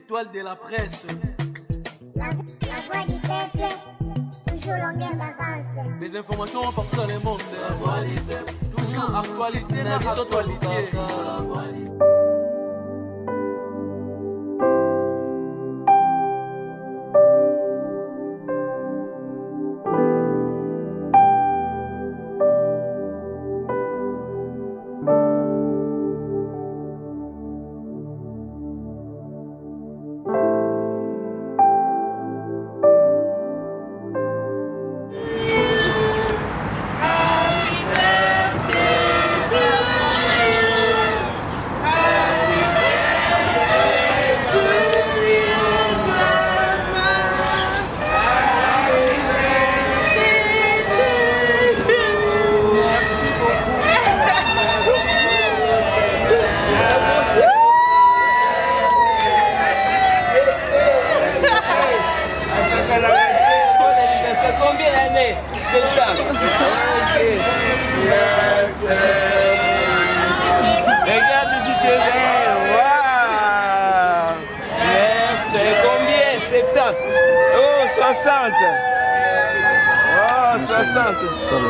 L'étoile de la presse. La voix du peuple, toujours longueur d'avance. Les informations partout dans le monde. La voix du peuple, toujours actualité dans l'actualité. Combien d'années? Regarde du terrain. Waouh! C'est combien? 70? Oh, 60. Oh, 60. Ça va.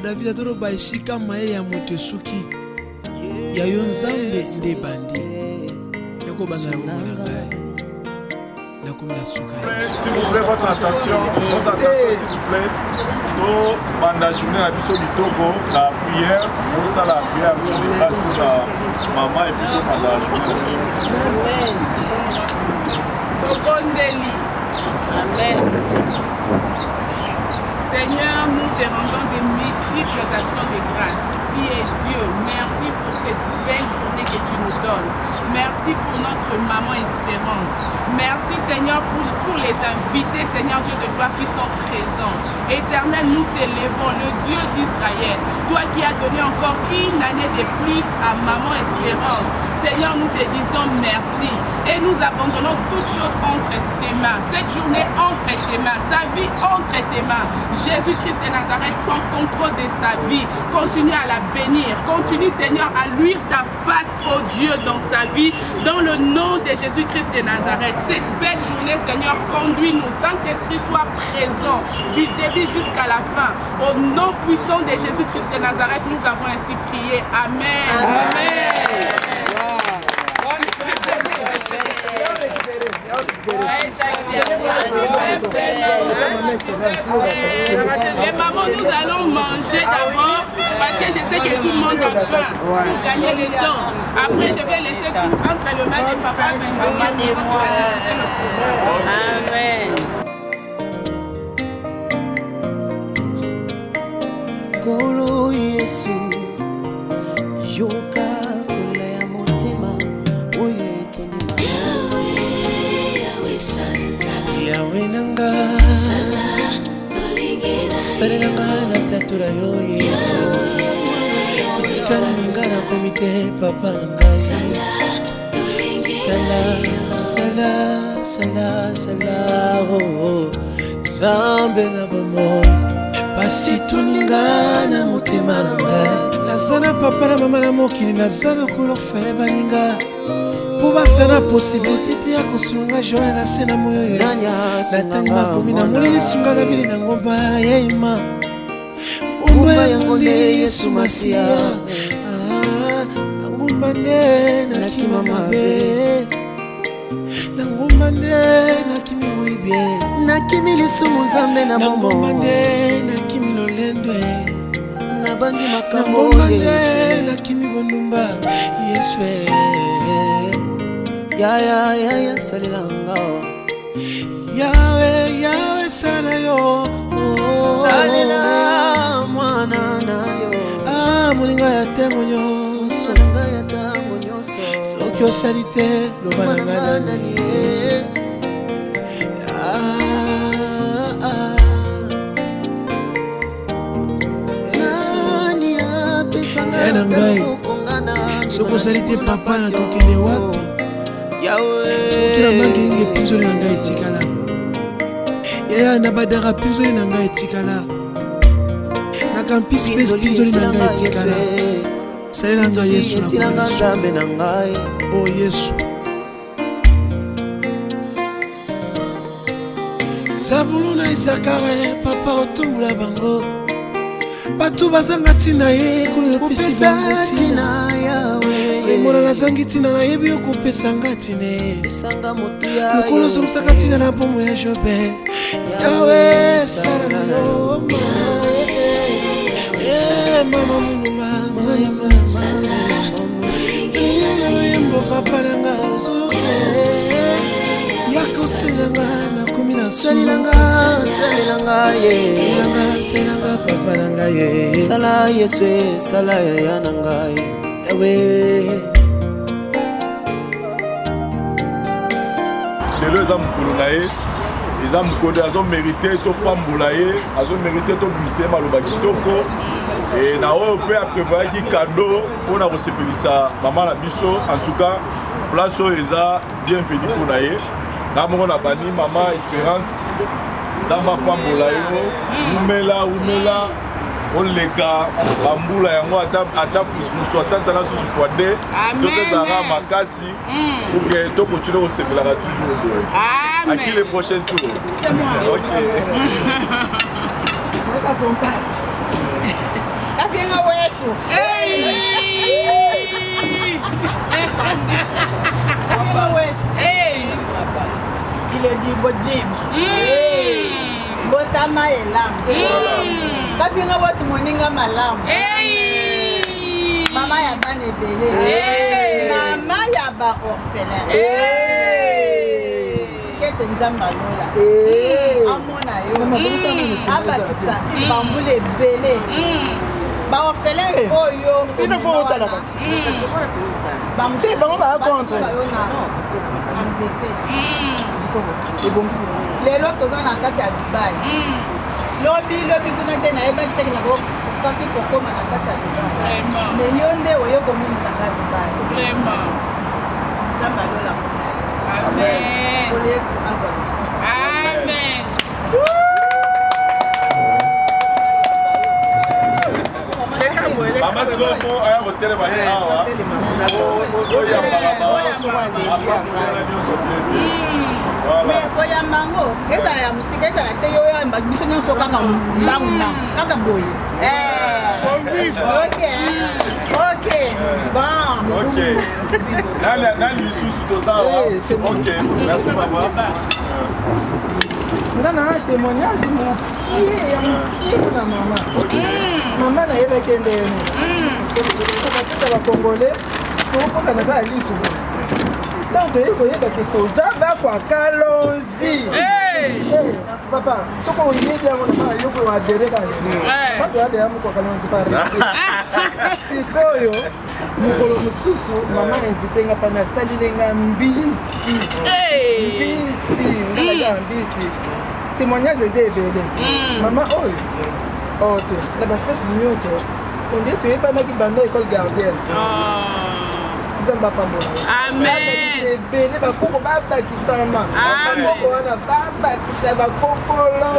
David atoro ba esika maele ya moto suki ya yo nzambe nde bandi yako bangala mwana na kumna suka. S'il vous plaît, votre attention s'il vous plaît. Nous, pendant la journée, nous sommes la prière, nous ça la prière sur les bases pour la maman et puis pendant la journée. Amen. Seigneur, nous te rendons de multiples actions de grâce. Tu es Dieu. Merci pour cette belle journée que tu nous donnes. Merci pour notre maman Espérance. Merci Seigneur pour les invités, Seigneur Dieu de gloire, qui sont présents. Éternel, nous t'élèvons, le Dieu d'Israël. Toi qui as donné encore une année de plus à maman Espérance. Seigneur, nous te disons merci et nous abandonnons toutes choses entre tes mains. Cette journée entre tes mains, sa vie entre tes mains. Jésus-Christ de Nazareth, prends contrôle de sa vie. Continue à la bénir. Continue, Seigneur, à luire ta face, ô Dieu, dans sa vie. Dans le nom de Jésus-Christ de Nazareth. Cette belle journée, Seigneur, conduis-nous. Saint-Esprit, soit présent du début jusqu'à la fin. Au nom puissant de Jésus-Christ de Nazareth, nous avons ainsi prié. Amen. Amen. Mais maman, nous allons manger d'abord parce que je sais que tout le monde a faim pour gagner le temps. Après, je vais laisser tout entre les mains de papa et maman et moi. Amen. Kolo Yesu yoka salelanga na tatura yo Yesu esika na ninga na komite papa na ngai sala oh Zambe na bomoi pasi toninga na motema na ngai naza na papa na mama na mokili naza na kolofele baninga po baza na posibilité te ya kosunga journée na se na moyo natangi makomi na moleli sunga na bili na ngomba ya ima ngomba yango nde Yesu Masiya ngomba nde nakima mabe ngomba nde nakimi moibie nakimi lisumu Nzambe na momo ngomba nde nakimi lolendwe nabangi makambo Yesu nakimi bondumba Yesu ya salilanga yawe sana yo salila mwana na yo moninga ya tango nyonso soki osali te loba na ngai nani na ngai soki osali te papa na kokende wapi sokokila mangi epinzoli na ngai etikala yaya na badara pinzoli na ngai etikala na kampisi mpe pinzoli na ngai etikala salela ngai Yesu na ngai o Yesu sabulu na Isakare papa otumbola bango bato bazanga ntina ye kolo yopesi bango emona nazangi ntina nayebi yo kopesa nga ntine lokolo ozongisaka ntina na bomo ya Jobe yawe sala yo mama yembo papa nanga ozoke yakoselanga nakomi na salilanga papa nanga ye sala Yesu sala ya nanga yawe lelo eza mokolo na ye eza mokolo azomérite topambola ye azomérite tobimisa ye maloba kitoko na oyo mpe aprévoyaki kado mpona kosepelisa mama na biso en tout cas place oyo eza bienveni mpona ye nga moko na bani mama Espérance nzambe apambola yo umela oleka bambula yango ata mosu 60 na susu fois 2 tozalaka makasi oke tokontinue kosepelaka toujours boye à qui le prochain tour ok kapenga wetu il est dit bodim botama elam kapenga wetu moninga malamu mama ya bana ebele mama ya ba orphelin kete nzambe alola amona yo abakisa bambula ebele baorphelin oyo bango baakontre lelo toza na kati ya Dubai lobi kuna te nayebaki teke nakoki kokoma na kati ya Dubai me yo nde oyo kominisanga Dubai nzambe alola pole Yesu azala amen mama sikofo aya kotelema ye awa koyamba yango ezala ya mosika ezala te yo oyamba biso nyonso kaka mbangu kaka boye ok bon nani lisusu toza awa ok merci mama nga na témoignage mokie ya mokie na mama mama nayebaki ndene soki bakongolais tokokanaka ya lisu donc toyei koyebaki toza bakwa kalonzi papa soki oyebi yango na yoko adere bato adeya mokwa kalonzi pare sikoyo mokolo mosusu mama invite nga mpa nasalilenga mbisi ngalaka mbisi témoignage eza ebele mama oyo te na bafete nyonso onde toyebanaki banda école gardienne nzambe apambola ebele bakoko babakisama bakoko wana babakisa bakokolo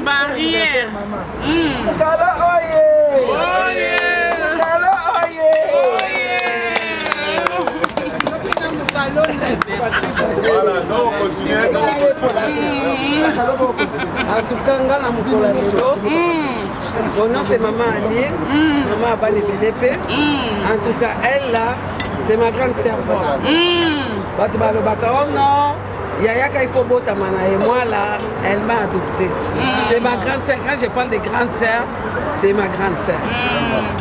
barrière kala oye kala oye Voilà, donc continuez. En tout cas, nga na mukolo lelo. Mon nom c'est Maman Annie, Maman Abali Bédépé. En tout cas, elle là, c'est ma grande sœur. Batu balobaka oh non, Yaya quand il faut botamana et moi là, elle m'a adoptée. C'est ma grande sœur. Quand je parle de grande sœur, c'est ma grande sœur.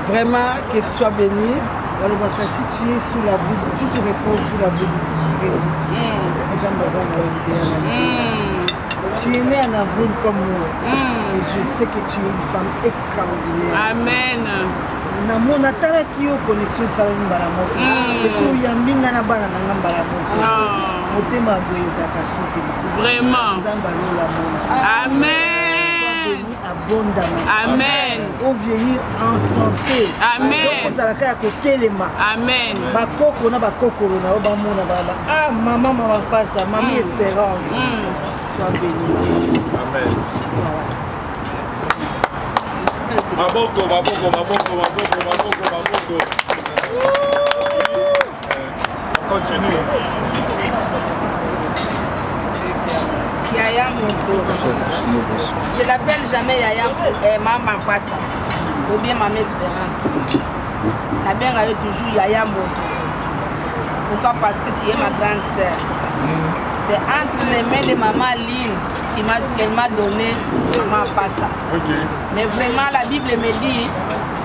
Vraiment, qu'elle soit bénie. Alors, si tu es sous la boue, tu te reposes sous la boue du tu es née en avril comme moi. Et je sais que tu es une femme extraordinaire. Amen. Namona talaki yo connexion salon mbala moko. Ko yambinga na bana nanga mbala moko. Motema boyeza kasuke. Vraiment. Nzamba lola mona. Amen. Abondamment. Amen. On vieillir en santé. Amen. Donc ozalaka ya kotelema. Amen. Bakoko na bakokolo na obamona baba. Ah maman mama pasa, mamie Espérance. Sois bénie. Amen. Maboko. On continue. Yaya Moto. Je l'appelle jamais Yaya Maman Passa ou bien Maman Espérance. La bien avait toujours Yaya Moto. Pourquoi? Parce que tu es ma grande sœur. C'est entre les mains de Maman Lynn qu'elle m'a donné Maman Passa. Okay. Mais vraiment la Bible me dit,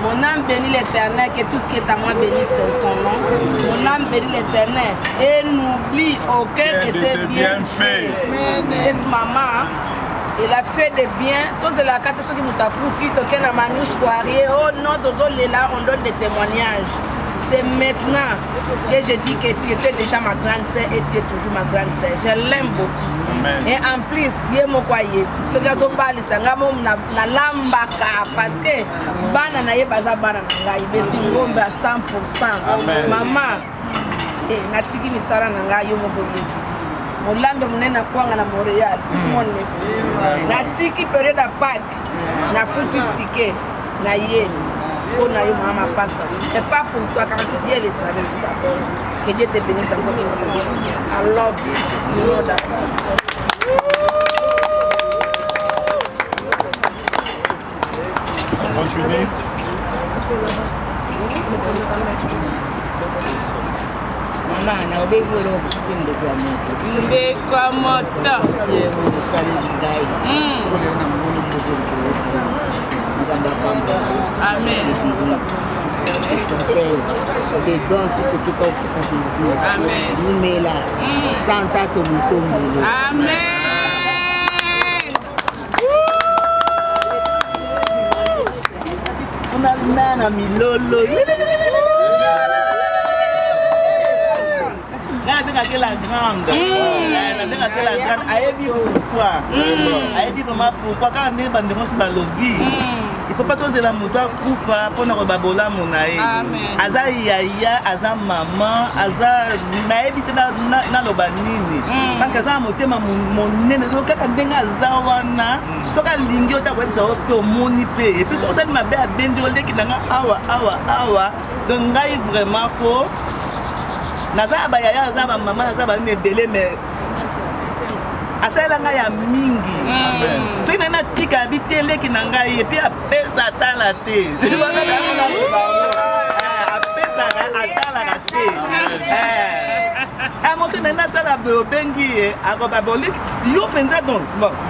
mon âme bénit l'Éternel, que tout ce qui est à moi bénisse son nom. Mon âme bénit l'Éternel et n'oublie aucun de ses bienfaits. Cette maman, elle a fait des biens. Tous les cas, ceux qui m'ont profité, aucun n'a manus poirier. Oh non, tous les là, on donne des témoignages. C'est maintenant que je dis que tu étais déjà ma grande sœur et tu es toujours ma grande sœur. Je l'aime beaucoup. Amen. Et en plus, il y a mon foyer. Ce que je parle, c'est que je lambaka parce que bana na ye baza bana na ngai besi ngombe à 100%. Maman, natiki misara na ngai yo moko yebi. Molambe munena kwanga na Montréal. Tout le monde me natiki période à Pâques. Na futi ticket na ye. Oh na yo Maman Passa. C'est pas pour toi quand Dieu le savait tout d'abord. Que Dieu te bénisse encore une fois. I love you. You know that. On continue. Maman, na obevu le okusuke ndeko ya moto. Ndeko ya moto. Ye mo sale ngai. Siko le na moni moto ko. Nzamba pambola. Amen. Te donne tout ce que ton désir. Amen. Nous mais là, Santa Tomutombo. Amen. On a le nana milolo. La grande, la grande, ayebi pourquoi, ayebi vraiment pourquoi quand on est bandéron sur la lobby, il faut pas toser la moto kufa pour ne pas babola monae. Aza yaya, aza maman, aza naebi tena na lobanini. Parce que ça moté ma monene donc quand denga aza wana, so ka lingi ota kwa so pe moni pe et puis so ça ma be a bendi olé ki nanga awa donc ngai vraiment ko naza bayaya naza ba mama naza ba nebele mais asala nga ya mingi soki nana tika biteleki na ngai epi apesa atala te apesaka atalaka te mosu nana asala boye obengi akoba boleki yo mpenza donc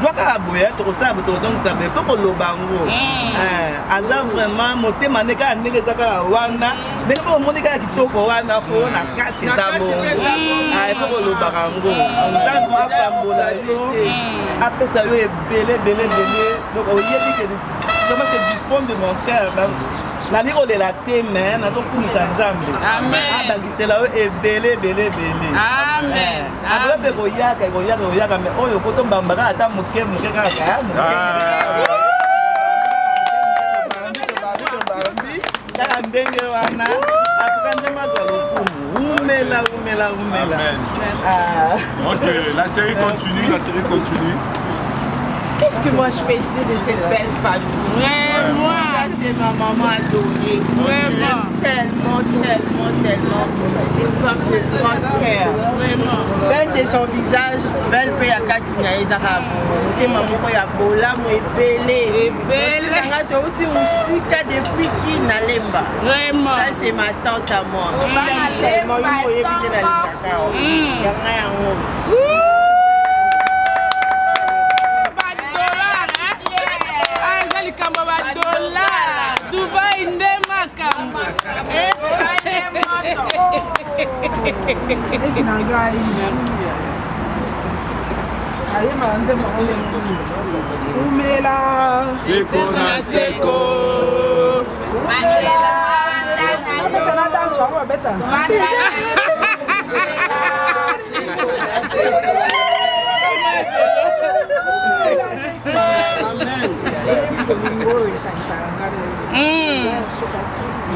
zwaka boye tokosala bo tokotongisa boye fo koloba yango aza vraiment motema nde kaka ndenge eza kaka wana ndenge mpo omoni kaka kitoko wana po na kati eza bongo fo kolobaka yango ntango apambola yo apesa yo ebele donc oyebi ke vraiment c'est du fond de mon cœur nali kolela te me nazokumisa nzambe abangisela yo ebele abolo mpe koyaka me oyo kotombambaka ata moke kaka kaka ndenge wana atuka nzambe azwa lokumu umela. Ok, la série continue. Qu'est-ce que moi je peux dire de cette belle famille? Vraiment, ça c'est ma maman adorée. Vraiment. Tellement. Une femme de grand cœur. Vraiment. Belle de son visage, belle pe ya katina ezaka. Motema moko ya bolamu ebele. Nanga touti musika depuis qui nalemba. Vraiment. Ça c'est ma tante à moi. Tellement yo yebite na likakao. Yanga yango. Dubai ndema kamba. Umela Seko na seko.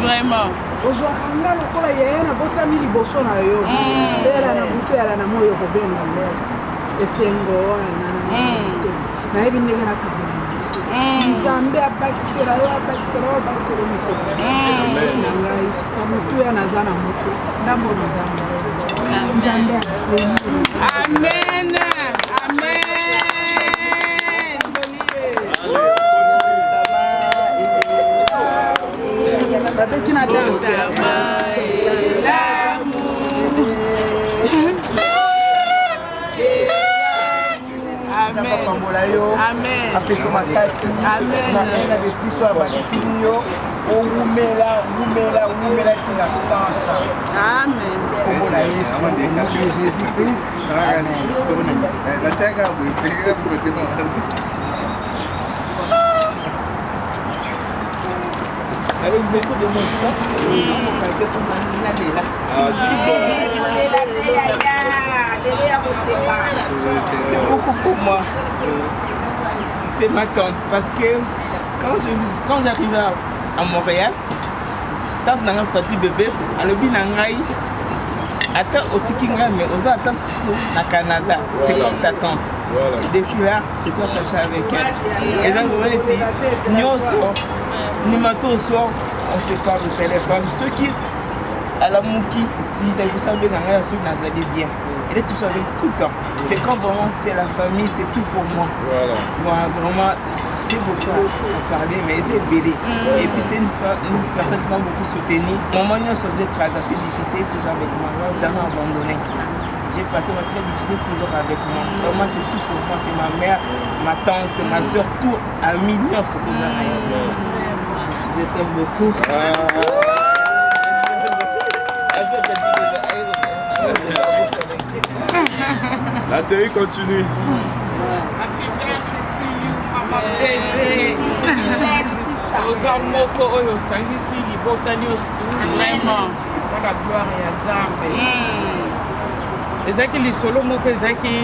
Vraiment. ozwakanga lokola yeye nabotami liboso na yo ela na butu yala na moyo kobena leo esengo wana nayebi ndenge nakabona nzambe abakisela yo mikolo na ngai amutu ya naza na moto ndambo nzambe Amen. babeti na danse Amen. apesa makasi na biso ya bakisini yo owumela ntina santa. Amen. Kombo na Yesu Jésus Christ. Avec beaucoup d'émotion, c'est beaucoup pour moi. C'est ma tante parce que quand j'arrive à Montréal, tante n'a pas statut bébé, à l'objet nangai, attends au Tikinga, mais aux attentes au Canada, c'est comme ta tante. Voilà. Et depuis là, je suis attaché avec elle. Et donc, on a été, numéro soir, on se parle au téléphone. Ceux qui, à la mouki, vous savez, bien. Elle est toujours avec tout le temps. C'est comme vraiment, c'est la famille, c'est tout pour moi. Voilà. Moi, vraiment, c'est beaucoup à parler, mais c'est bébé. Et puis, c'est une personne qui m'a beaucoup soutenu. Mon moment, on se faisait traverser difficile, toujours avec moi. Moi, jamais abandonné. J'ai passé un très difficile toujours avec moi. Vraiment, c'est tout pour moi. C'est ma mère, ma tante, ma soeur, tout à millions ce que j'en ai. Je t'aime beaucoup. La série continue. Happy birthday to you, mama baby. Oza moko oyo sangisi libotani ostu. Vraiment. Pour la gloire ya Nzambe. Ezaki lisolo moko ezaki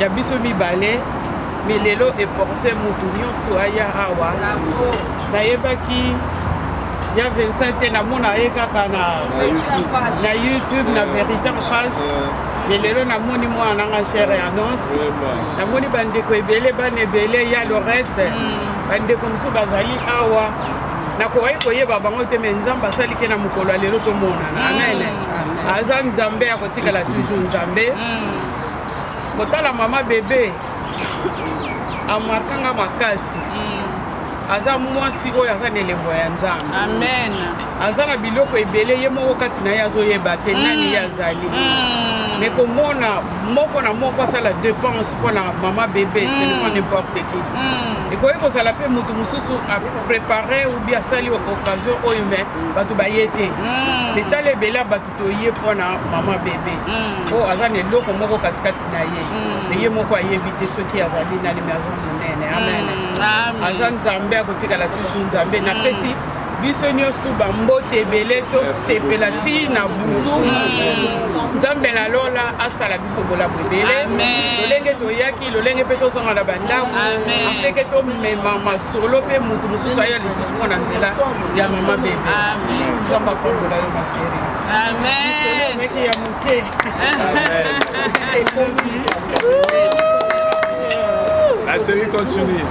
ya biso mibale mais lelo eporte mutu nyonso aya awa nayebaki ya 25 te namona ye kaka na YouTube na vérité en face mais lelo namoni mwana nanga chere annonce namoni bandeko ebele bana ebele ya Lorette bandeko mosusu bazali awa nakoki koyeba bango te me Nzambe asali ke na mokolo ya lelo tomonana amen aza Nzambe ya kotikala toujours Nzambe kotala mama bebe amarkanga makasi aza mwasi oyo aza na elembo ya Nzambe amen aza na biloko ebele ye moko kati na ye azoyeba te nani ye azali me komona moko na moko asala dépense mpona mama bebe ce n'est pas n'importe qui ekoki kozala mpe motu mosusu apréparé ou bien asali occasion oyo me bato baye te etala ebele ya bato toye mpona mama bebe oyo aza na eloko moko katikati na ye me ye moko ayebi te soki azali nani me aza monene amen aza Nzambe akotikala toujours Nzambe napesi biso nyonso bambote ebele tosepela ntina butu nzambe na lola asala biso bolamu ebele lolenge toyaki lolenge mpe tozonga na bandako apeke tomema masolo mpe mutu mosusu aya lisusu mpo na nzela ya mama bebe nzambe akombola yo masheri omeki ya moke La série continue.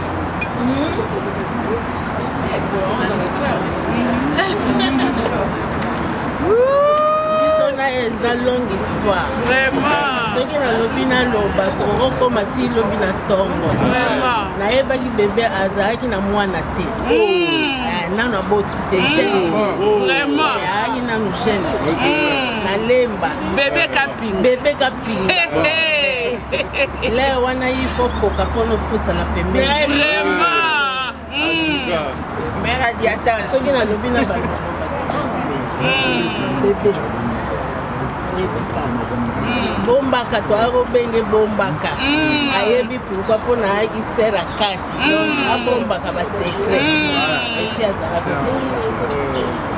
eza longue histoire soki nalobi naloba tokokoma ti lobi na ntongo nayebaki bebe azalaki na mwana te nano aboti te ayaki nano jeune nalemba bebe kapinga le wana ifo koka mpona opusa na pembeni soki nalobi na bebe bombaka toakobenge bombaka ayebi pourkui mpona ayaki sere kati abombaka basekret epi azalaka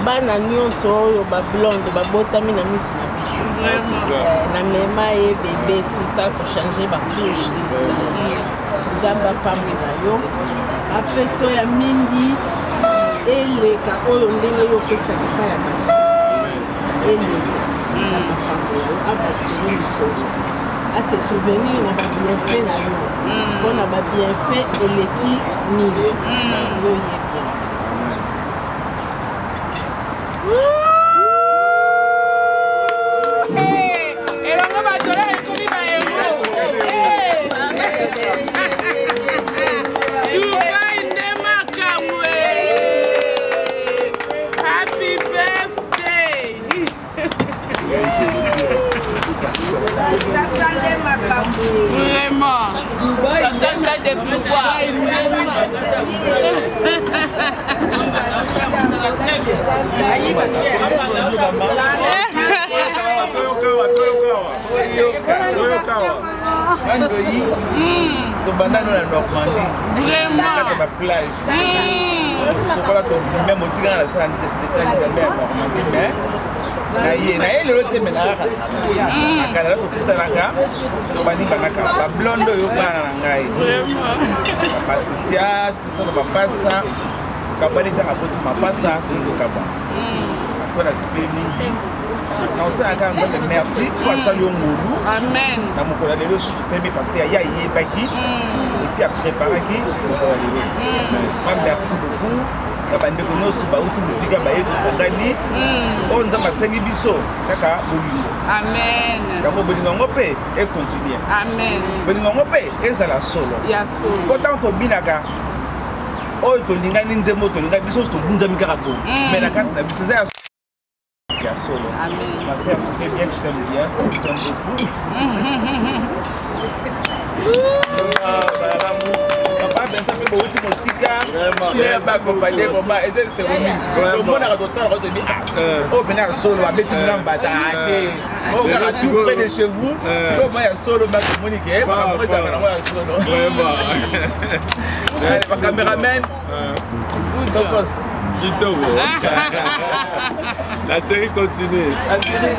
bana nyonso oyo bablonde babotami na miso na biso na mema ye bebe tusa kochange bacouche tusa nzambe apambola yo apeso ya mingi eleka oyo ndenge yo opesaka epai ya bato eleka ase souvenir na babienfait na yo mpona babienfait eleki nini yo yesi elongo batola ekomi baero dubai nde makamwe happy birthday vraiment ça de pouvoir tobandano na Normandie vraiment na plage sokola to même otika na sa détail de la Normandie mais na ye lelo te menaka akala tokutanaka tobandi banaka bablondo oyo bana na ngai Patricia tusana bapasa kabani taka kotu mapasa toyokaba mpona sipeli mingi na osalaka yango te merci po asali yo ngolu na mokolo lelo soki toyebi pate ya yeyebaki epuis apreparaki kozala lelo merci beaucoup ya bandeko nyonso bauti mosika baye tosangani oyo nzambe asengi biso kaka bolingo yango bolingo yango mpe econtinue bolingo yango mpe ezala solo po ntango tobinaka oyo tolingani nzembo tolinga biso tobunzami kaka to mais na kati na biso eza ya solo merci à vous c'est bien je t'aime bien je t'aime beaucoup papa benza mpe bouti mosika bakompanie moma eza seromi omonaka totala kotobi oyo pene ya solo abeti mina mbata te oyo kaka tout près de chez vous sikoyo mo ya solo bakomoni ke makambo ezalaka nango ya solo bacameraman tokos La série continue.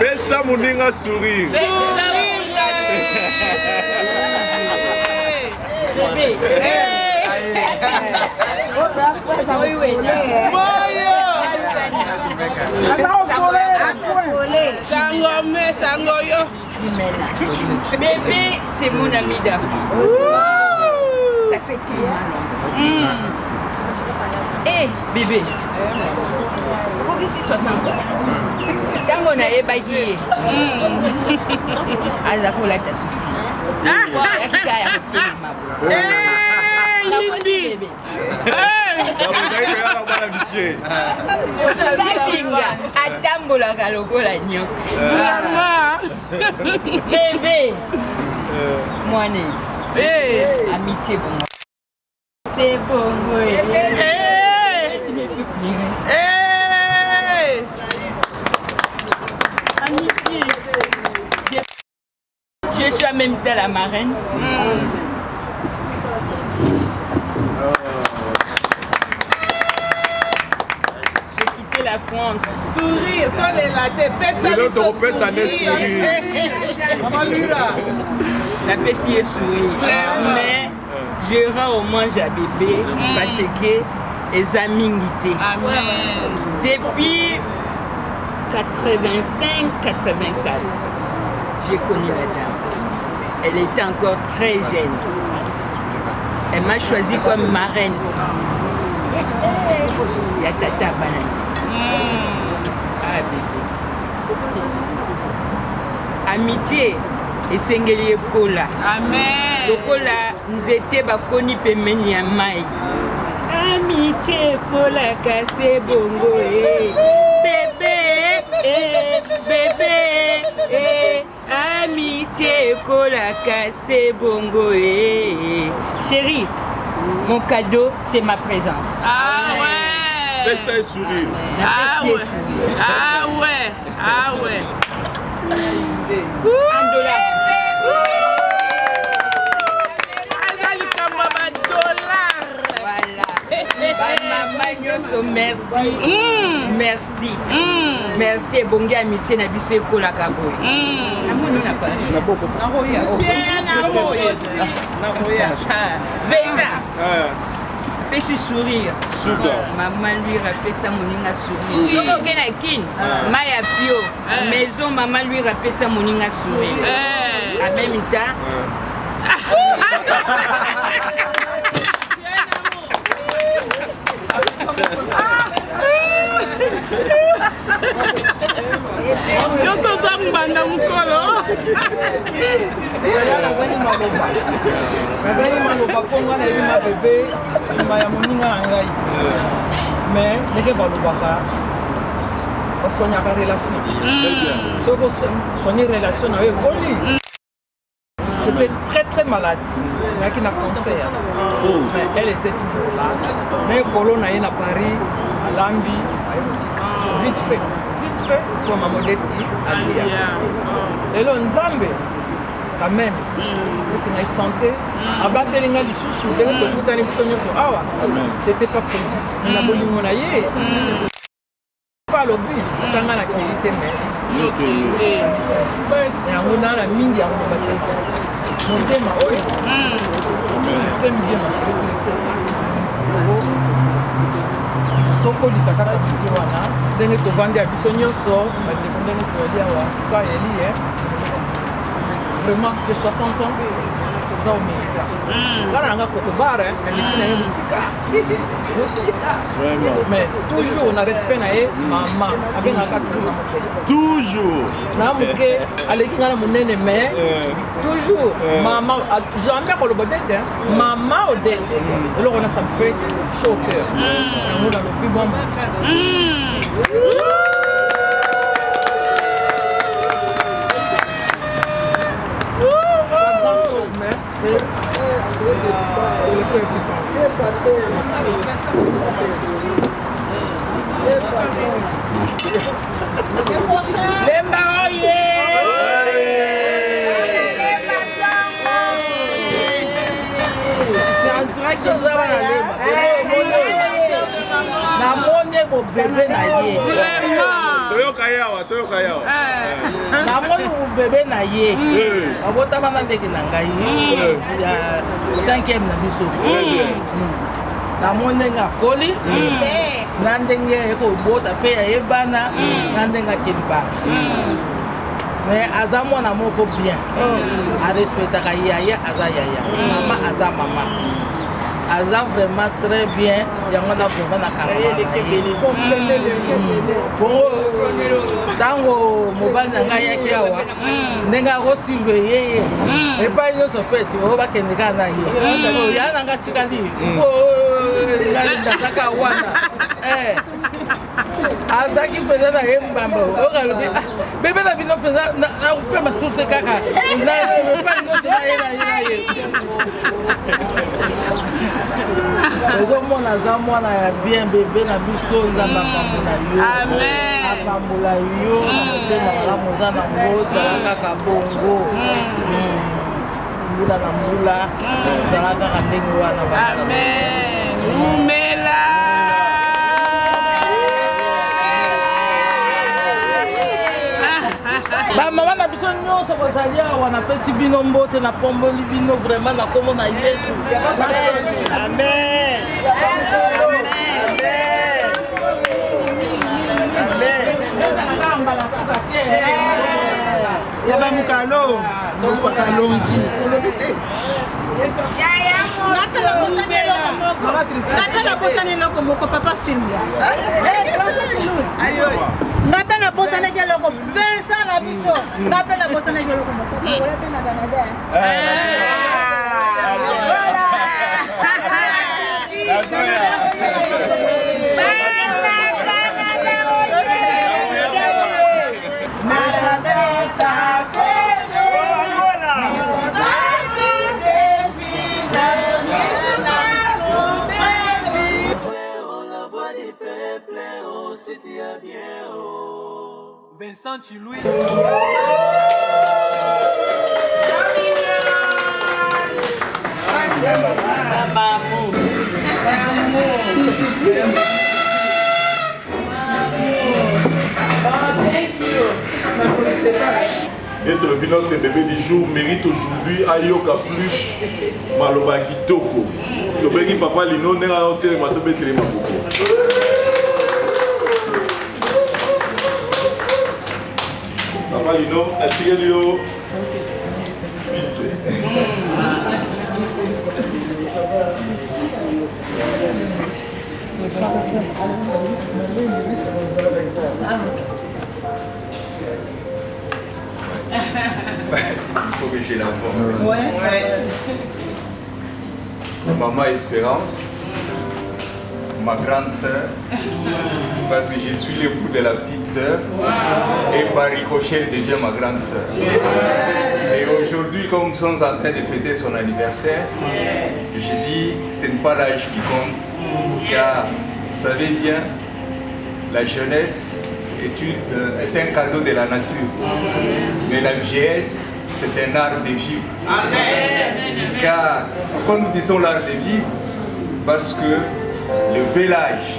Bessa Mouninga sourire. Bébé, c'est mon ami d'Afrique. Ça fait si mal. Eh, bébé. Ici 60 ans. Tango na ebaki. Azakola ta souti. Atambola lokola nyoka. Bébé. Moine. Amitié pour moi. C'est bon, oui. Tu me fais pleurer. Amitié. Je suis en même temps la marraine. J'ai quitté la la France. Sourire, sans les latés, pesa les sourire. La pessi est sourire. Mais je rends hommage à bébé parce que les aminités. Depuis 85-84, j'ai connu la dame. Elle était encore très jeune. Elle m'a choisi comme marraine. Il y a Tata Banane. Ah bébé. Amitié et Sengeli Ekola. Amen. Lokola nzete bakoni pemeni ya mai. Amitié Ekola kase bongo bébé bébé amitié Ekola kase bongo chérie. Mon cadeau, c'est ma présence. Ah ouais. Fais ça et sourire. Ah ouais. Ah ouais. Ah ouais. $1. Voilà. Maman, merci. Merci. Merci et bonne amitié na biso ekola kaboy. Vesa. Pesi sourire. Maman lui rappelle ça moninga sourire. Soko kena kin. Maya pio. Maison maman lui rappelle ça moninga sourire. En même temps. Yo soso mbanda mukolo. Nazali maloba konga na yebima bebe nsima ya moninga na ngai. Mais ndenge balobaka osonyaka relation. Soki osonyi relation na yo ekoli. J'étais très malade. Il y a qui n'a cancer. Mais elle était toujours là. Mais Colon a à Paris, à Lambi, à Erotika. Vite fait, comme à Modeti, à Lia. Et là, Nzambe, quand même, c'est une santé. À Batelinga, les sous-sous, c'était pas prévu. On a besoin de pas le but, on a la qualité, mais on a la mine, mon thème, oui. Thème bien, ma chérie. Toko disaka na wana ndenge tovandi ya biso nyonso bandeko ndenge toyalia wa kwa eli vraiment de 60 ans toza omérika kala nanga kokobara naleki na ye mosika mais toujours na respect na ye mama abengaka toujours na moke aleki nga na monene mais toujours mama jamais koloba dete mama odete eloko na ça me fait chaud au cœur yango na lobi bon Lemba oye! C'est en direct que vous avez la lemba. Na monde bo bébé na ye. Toyoka yawa. Na monde bo bébé na ye. Abota bana ndeke na ngai. Ya 5e na biso. Na monde nga koli. Na ndenge eko bota pe ya bana na ndenge keliba. Mais aza mwana moko bien. A respectaka yaya aza yaya. Mama aza mama. Aza vraiment très bien. Yango na vraiment na kanga. Bon, tango mobali na ngai yaki awa. Ndenge ako surveiller. Et pas une autre fête, on va kende kana ye. Ya na nga tikali. Fo ngali ndaka wana. Azaki peza na yembamba. Okalobi bébé na bino peza na pe masute kaka. Na pa no se na ye. Ezo mona za mwana ya bien bébé na biso nzamba pambola yo. Amen. Apambola yo na la moza na ngota kaka bongo. Mbula na mbula. Zala kaka ndenge wana ba. Amen. Umela. bamama na biso nyonso bozali awa napesi bino mbote napomboli bino vraiment na kombo na Yesu. Amen. Ya ba mukalo kalonzi ngata naposani eloko moko papa filme ngata naposanaki eloko Vincent na biso ngata naposanaki eloko moko oya mpe na Canada Vincent Chiloui. Être le bilan de bébé du jour mérite aujourd'hui Ayoka plus Maloba Kitoko. Le bébé papa Lino n'est pas hôtel Matobe Télémaboko. Papa Lino, attirez-le. Il faut que j'ai la voix. Ouais. Maman Espérance, ma grande sœur, parce que je suis l'époux de la petite sœur, et par ricochet elle devient ma grande sœur. Et aujourd'hui, comme nous sommes en train de fêter son anniversaire, je dis ce n'est pas l'âge qui compte, car vous savez bien, la jeunesse est un cadeau de la nature, mais la vieillesse, c'est un art de vivre. Amen. Car quand nous disons l'art de vivre, parce que le bel âge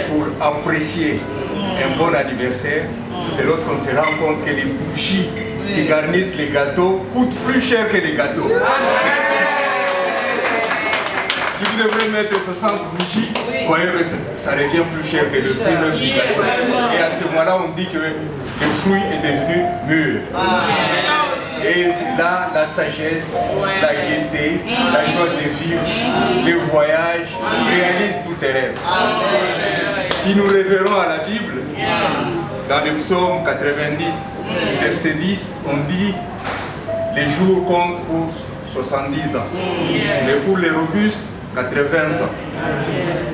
pour apprécier un bon anniversaire, c'est lorsqu'on se rend compte que les bougies qui garnissent les gâteaux coûtent plus cher que les gâteaux. Si vous devez mettre 60 bougies, vous voyez que ça revient plus cher que le prix même du gâteau. Et à ce moment-là, on dit que le fruit est devenu mûr. Et là, la sagesse, la gaieté, la joie de vivre, le voyage réalisent tous tes rêves. Si nous référons à la Bible, dans le psaume 90, verset 10, on dit « Les jours comptent pour 70 ans, mais pour les robustes, 80 ans. »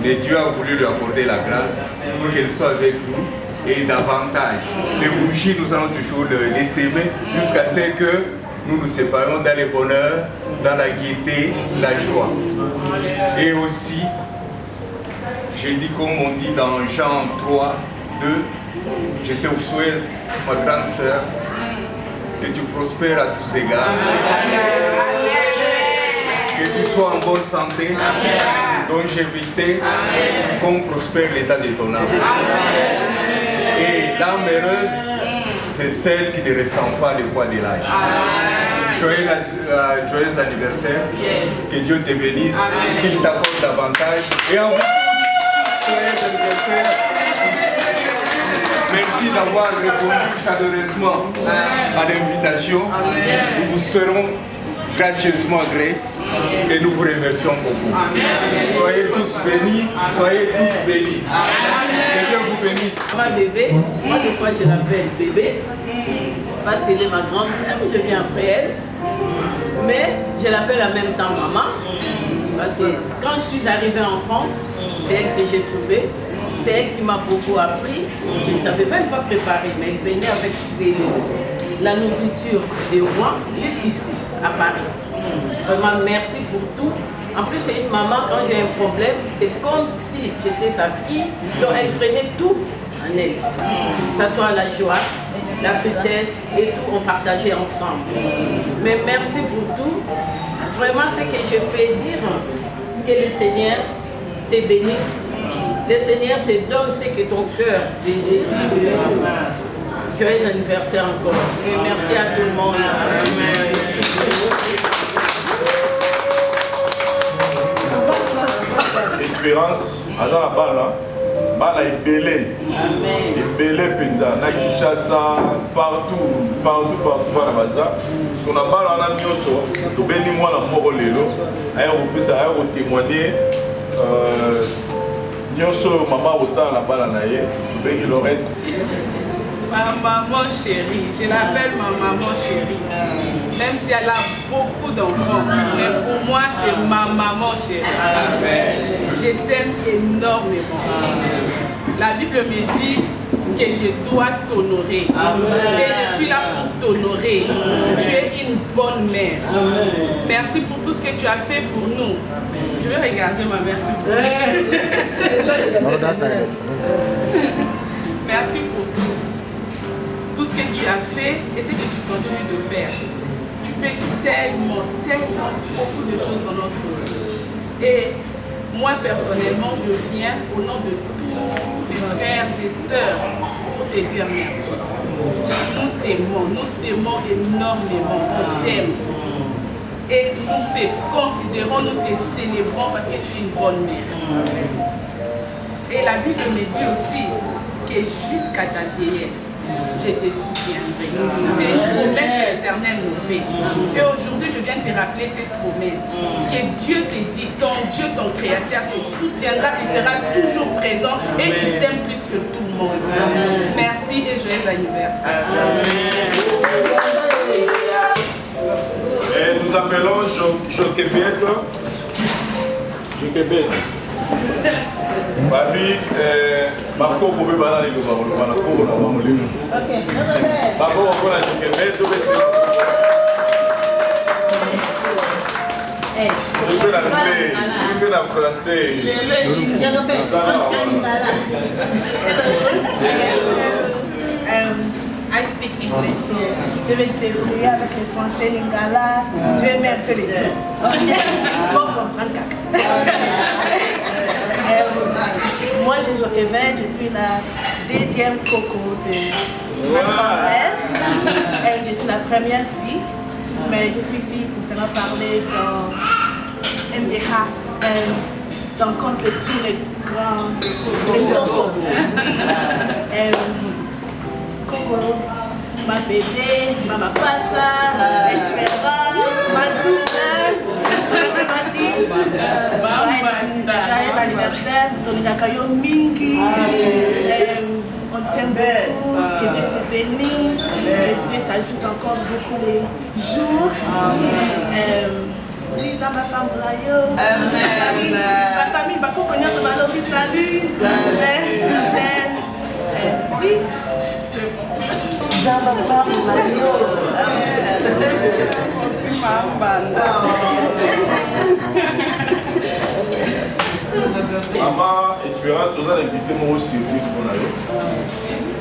Mais Dieu a voulu lui accorder la grâce pour qu'elle soit avec nous. Et davantage. Les bougies, nous allons toujours les s'aimer jusqu'à ce que nous nous séparions dans le bonheur, dans la gaieté, la joie. Et aussi, j'ai dit comme on dit dans Jean 3, 2, je te souhaite, ma grande sœur, que tu prospères à tous égards, que tu sois en bonne santé, longévité, qu'on prospère l'état de ton âme. Et l'âme heureuse, c'est celle qui ne ressent pas le poids de l'âge. Joyeux anniversaire, que Dieu te bénisse, qu'il t'accorde davantage. Et en vous tous, joyeux anniversaire. Merci d'avoir répondu chaleureusement à l'invitation. Nous vous serons gracieusement gré et nous vous remercions beaucoup. Soyez tous bénis, soyez toutes bénis. Que Dieu vous bénisse. Ma bébé, moi des fois je l'appelle bébé parce qu'elle est ma grande sœur, je viens après elle. Mais je l'appelle en même temps maman parce que quand je suis arrivée en France, c'est elle que j'ai trouvée. C'est elle qui m'a beaucoup appris. Je ne savais même pas préparer, mais elle venait avec la nourriture des rois jusqu'ici, à Paris. Vraiment, merci pour tout. En plus, c'est une maman, quand j'ai un problème, c'est comme si j'étais sa fille, donc elle prenait tout en elle. Que ce soit la joie, la tristesse et tout, on partageait ensemble. Mais merci pour tout. Vraiment, ce que je peux dire, que le Seigneur te bénisse. Le Seigneur te donne ce que ton cœur désire. Joyeux anniversaire encore. Et merci à tout le monde. Amen. Espérance, agent la balle, balle est belé. Et belé penza, na Kinshasa, partout dans la baza. Parce qu'on a balle en amioso, to béni moi la mort lelo. Ailleurs témoigner. Nyoso maman au sein la balle na ye, to béni Lorette. Ma maman chérie, je l'appelle ma maman chérie. Même si elle a beaucoup d'enfants, mais pour moi c'est ma maman chérie. Je t'aime énormément. La Bible me dit que je dois t'honorer. Et je suis là pour t'honorer. Tu es une bonne mère. Merci pour tout ce que tu as fait pour nous. Je vais regarder ma mère s'il vous plaît. Merci pour tout ce que tu as fait et ce que tu continues de faire. Tu fais tellement beaucoup de choses dans notre vie. Et moi personnellement, je viens au nom de tous mes frères et sœurs pour te dire merci. Nous t'aimons énormément, on t'aime. Et nous te considérons, nous te célébrons parce que tu es une bonne mère. Et la Bible me dit aussi que jusqu'à ta vieillesse, je te soutiendrai. C'est une promesse que l'Éternel nous fait. Et aujourd'hui, je viens te rappeler cette promesse. Que Dieu te dit, ton Dieu, ton Créateur te soutiendra, il sera toujours présent et il t'aime plus que tout le monde. Merci et joyeux anniversaire. Et nous appelons Joquebet. Babi, Marco Kobe Banani, nous avons le Banako, nous avons le Limo. Marco, on va la Joquebet, tout le monde. Je peux l'anglais, je peux la français. I speak English, so je vais te débrouiller avec les français, lingala, je vais même que les deux. Bon, comprendre. Moi, je suis Joquebet, je suis la deuxième coco de ma grand-mère. Je suis la première fille, mais je suis ici pour seulement parler dans MDH, dans compte de tous les grands cocos. Coco, ma bébé, Mama Passa, Espérance, ma double, joyeux anniversaire, Tonigakayo Mingi, on t'aime beaucoup, que Dieu te bénisse, que Dieu t'ajoute encore beaucoup les jours. Oui, ça ma femme Brayo, ma famille, ma compagnon de Malofi, salut, oui. Maman Espérance, tu as invité moi au service pour nous.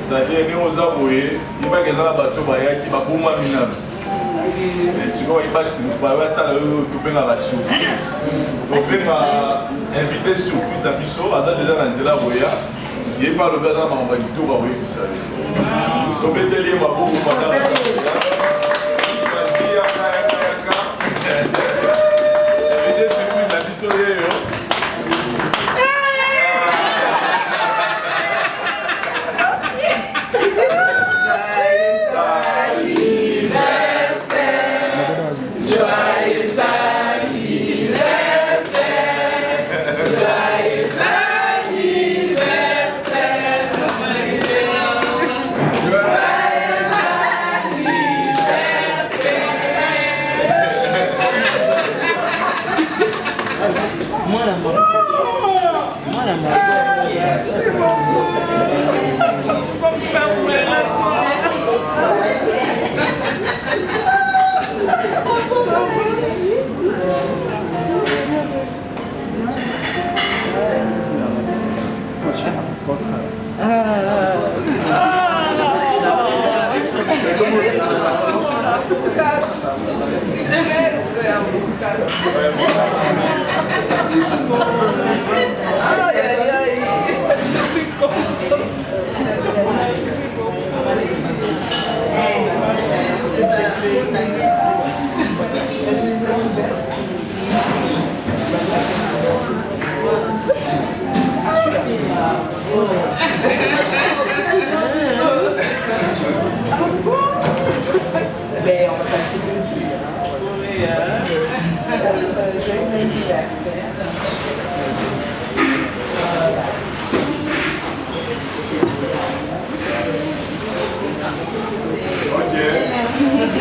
C'est-à-dire, nous avons envoyé, il va y avoir un bateau qui va pour moi. Et sinon, il va ça la surprise. Donc, on va inviter surprise à Bisso, à ça déjà dans la voya. Il parle de Bézard, on va tout envoyer pour ça. Donc, mettez-les, on va beaucoup parler. Invité surprise à Bisso.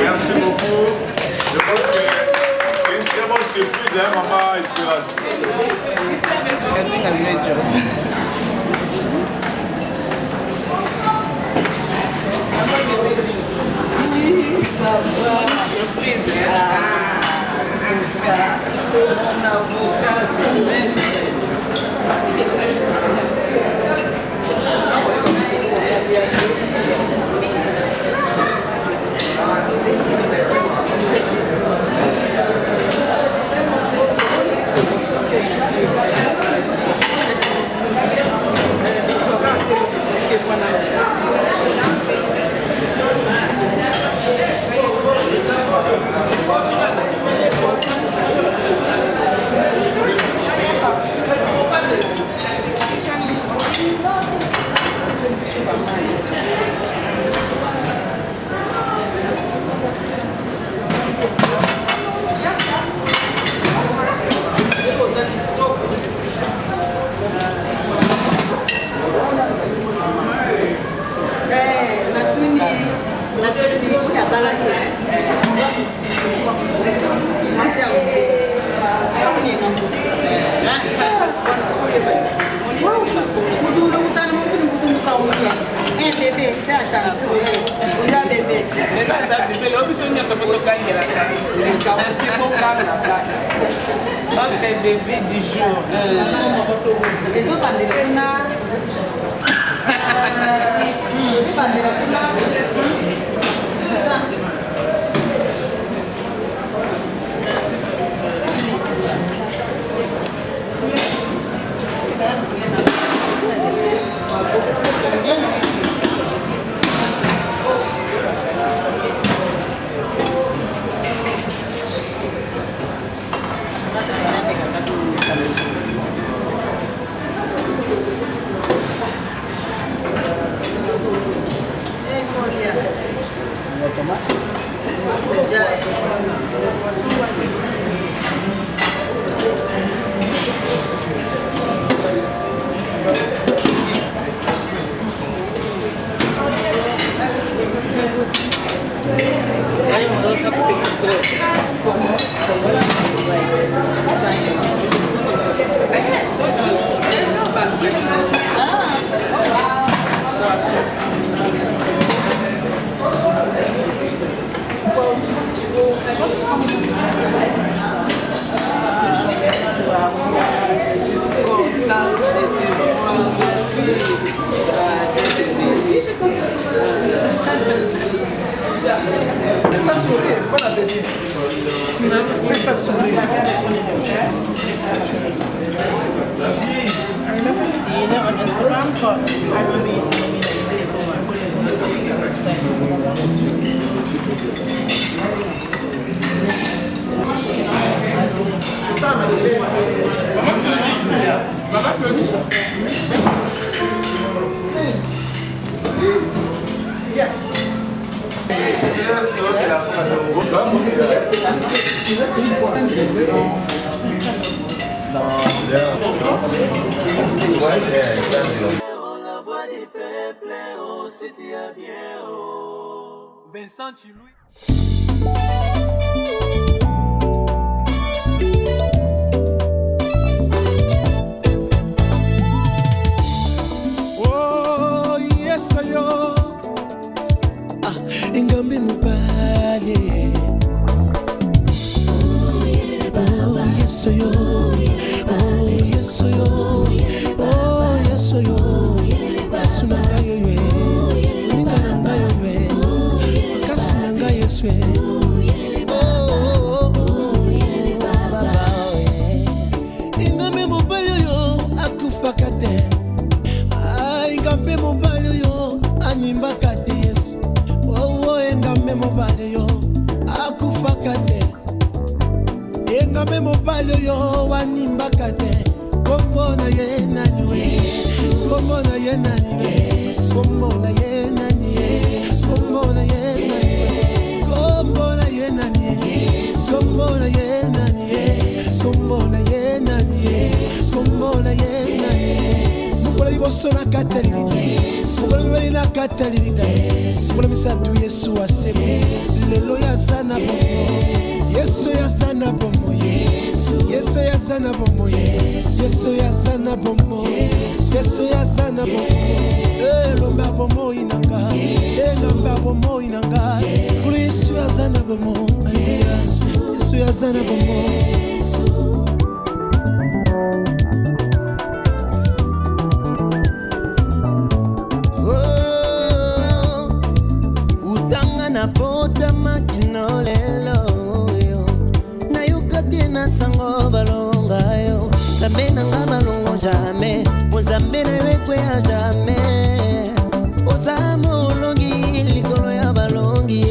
Merci beaucoup. Je pense que c'est une très bonne surprise, hein, Maman Espérance. Ça va. Surprise, mon avocat. Ok, bébé du jour. Les autres Vincent Chiloui. Oh, yes, yo. Ingambi mubale. Oh, yes, yo. Oh, yes, yo. Oh, yes, yo. Basuna ngayo we. Ningana ngayo we. Kasi ngayo swe. Ingambi mubale yo akufakate. Ingambi mubale yo animbaka te Yesu. Oh, ingambi mubale yo ngambe mobali oyo wanimbaka te kombo na ye nani we kombo na ye nani we kombo na ye nani kombo na ye nani kombo na ye nani kombo na ye nani kombo na ye nani kombo na ye nani mukola liboso na katalilita mukola mibali na katalilita mukola misatu yesu asebo lelo yazana bomo yesu yazana bomo yesu yazana bomo yesu yazana bomo yesu yazana bomo lomba bomo inanga lomba bomo inanga kuri yesu yazana bomo yesu yazana bomo. Pota makino lelo yo na yukati na sango balonga yo zambe na nga balongo jamais mozambe na wekwe ya jamais ozamo longi likolo ya balongi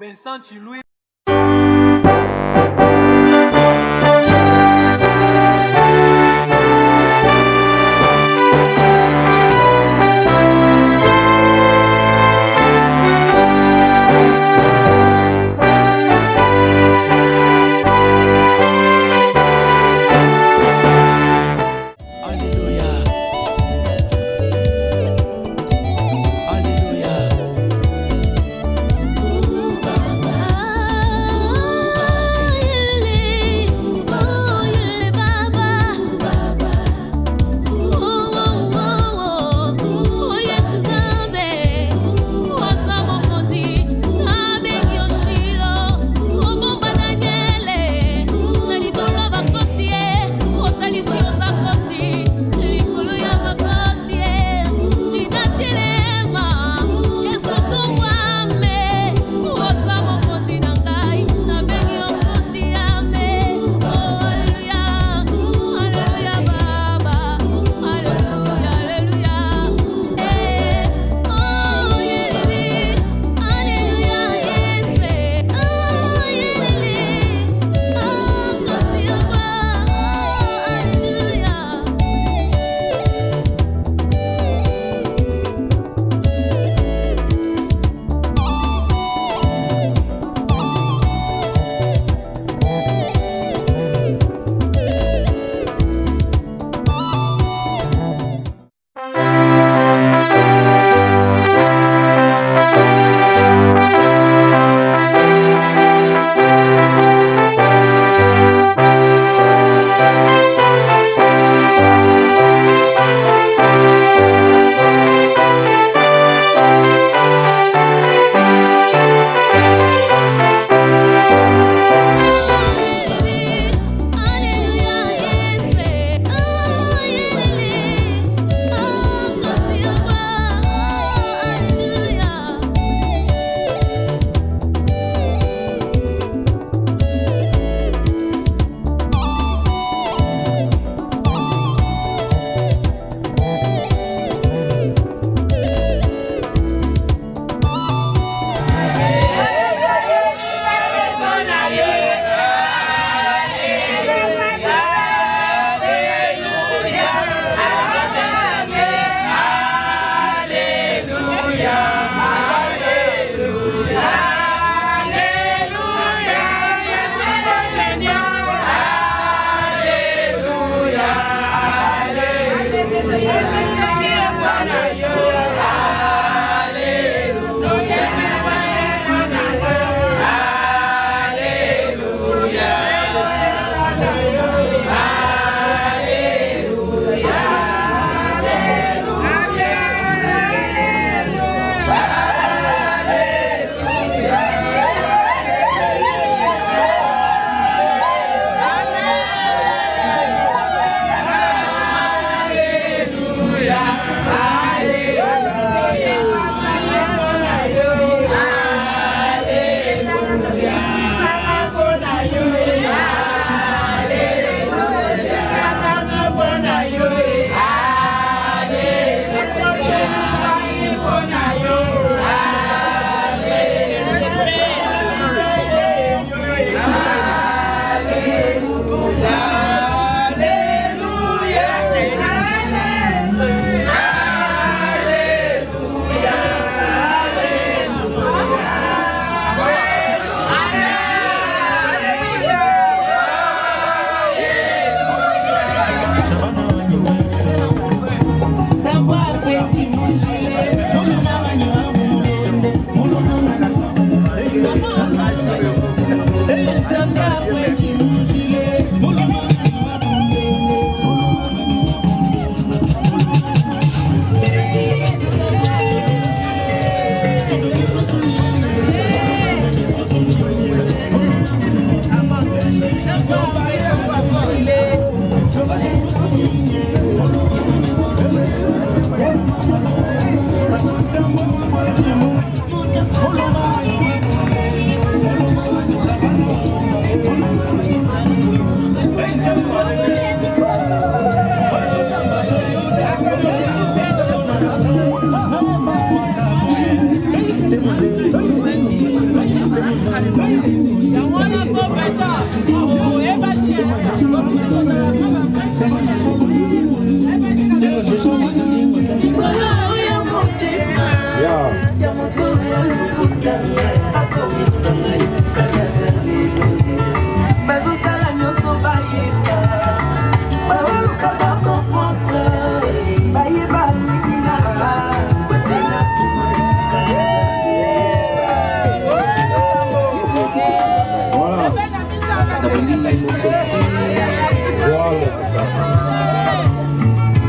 Vincent Chilouis. Alléluia.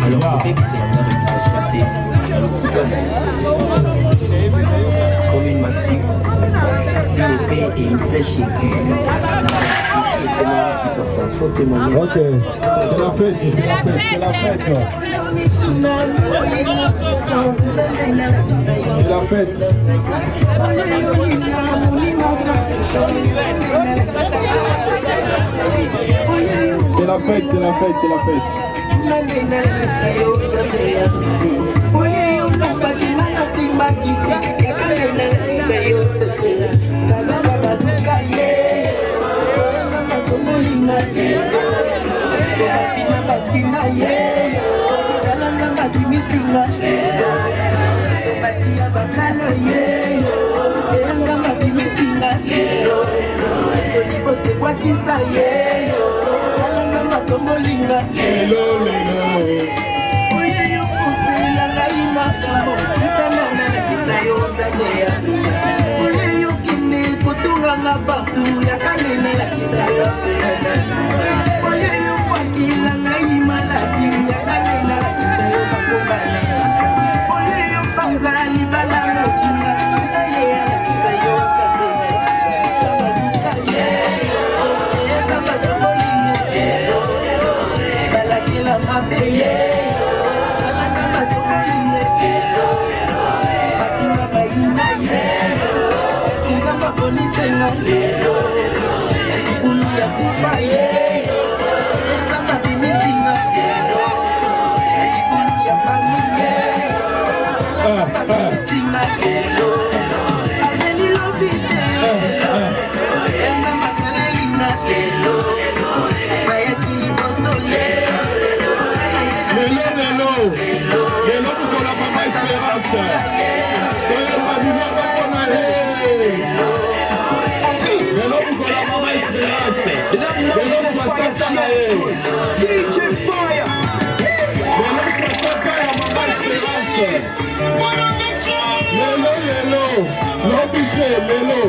Alors peut-être que c'est la réputation comme une massue, une épée et une flèche aiguë. Faut témoigner. Ok, c'est la fête, c'est la fête, c'est la fête. C'est la fête. C'est la fête, c'est la fête, c'est la fête. DJ Fire. Lélo,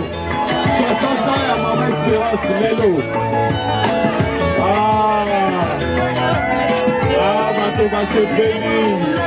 60 ans à Maman Espérance, Lélo. Mato va se bénir. La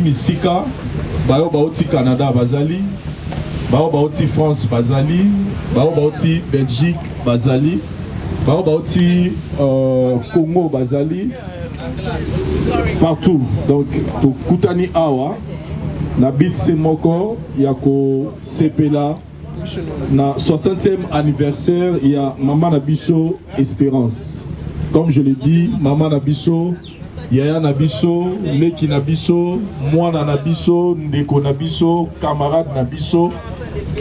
Misika, bao baoti Canada bazali, bao baoti France bazali, bao baoti Belgique bazali, bao baoti Congo bazali, partout. Donc Kutani Awa, na bitse moko yako sepela na 60e anniversaire ya Maman Nabiso Espérance. comme je l'ai dit, maman Nabiso, Yaya Nabiso, Leki Nabiso, Mwana Nabiso, Ndeko Nabiso, camarade Nabiso,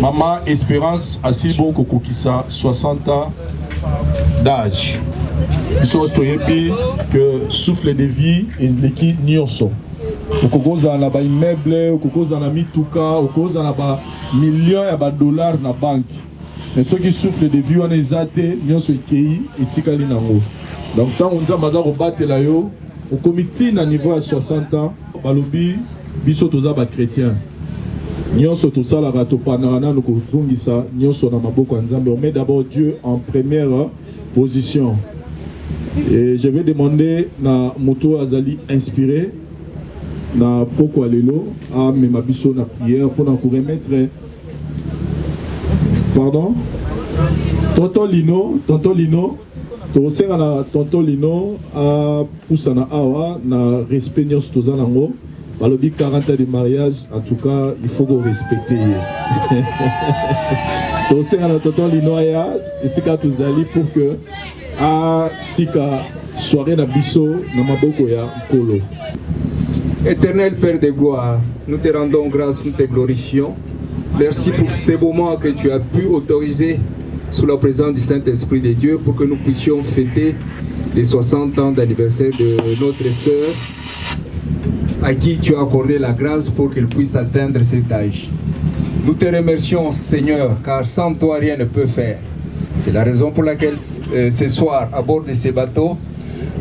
maman Espérance Asibo Kokokisa, 60 ans d'âge. Nous sommes que souffle de vie et Leki Nyonso. Okokoza na ba immeuble, okokoza na mituka, okokoza na ba millions de dollars na banque. Mais ceux qui soufflent de vie on ezate, nyonso ekei etikali nango. Donc tant on nzambaza ko batela yo, au comité na niveau à 60 ans, balobi biso toza ba chrétien. Nyonso to sala ba to panana no ko zungisa nyonso na maboko ya Nzambe. On met d'abord Dieu en première position. Et je vais demander na moto azali inspiré na poko alelo a mema biso na prière pour nous remettre. Pardon? Tonton Lino, to senga na Tonton Lino a poussana awa na respect nyos toza nango. Balobi 40 ans de mariage, en tout cas, il faut qu'on respecte. To senga na Tonton Lino ya esika tozali pour que a tika soirée na biso na maboko ya nkolo. Éternel Père de gloire, nous te rendons grâce, nous te glorifions. Merci pour ces moments que tu as pu autoriser sous la présence du Saint-Esprit de Dieu pour que nous puissions fêter les 60 ans d'anniversaire de notre sœur à qui tu as accordé la grâce pour qu'elle puisse atteindre cet âge. Nous te remercions Seigneur car sans toi rien ne peut faire. C'est la raison pour laquelle ce soir à bord de ces bateaux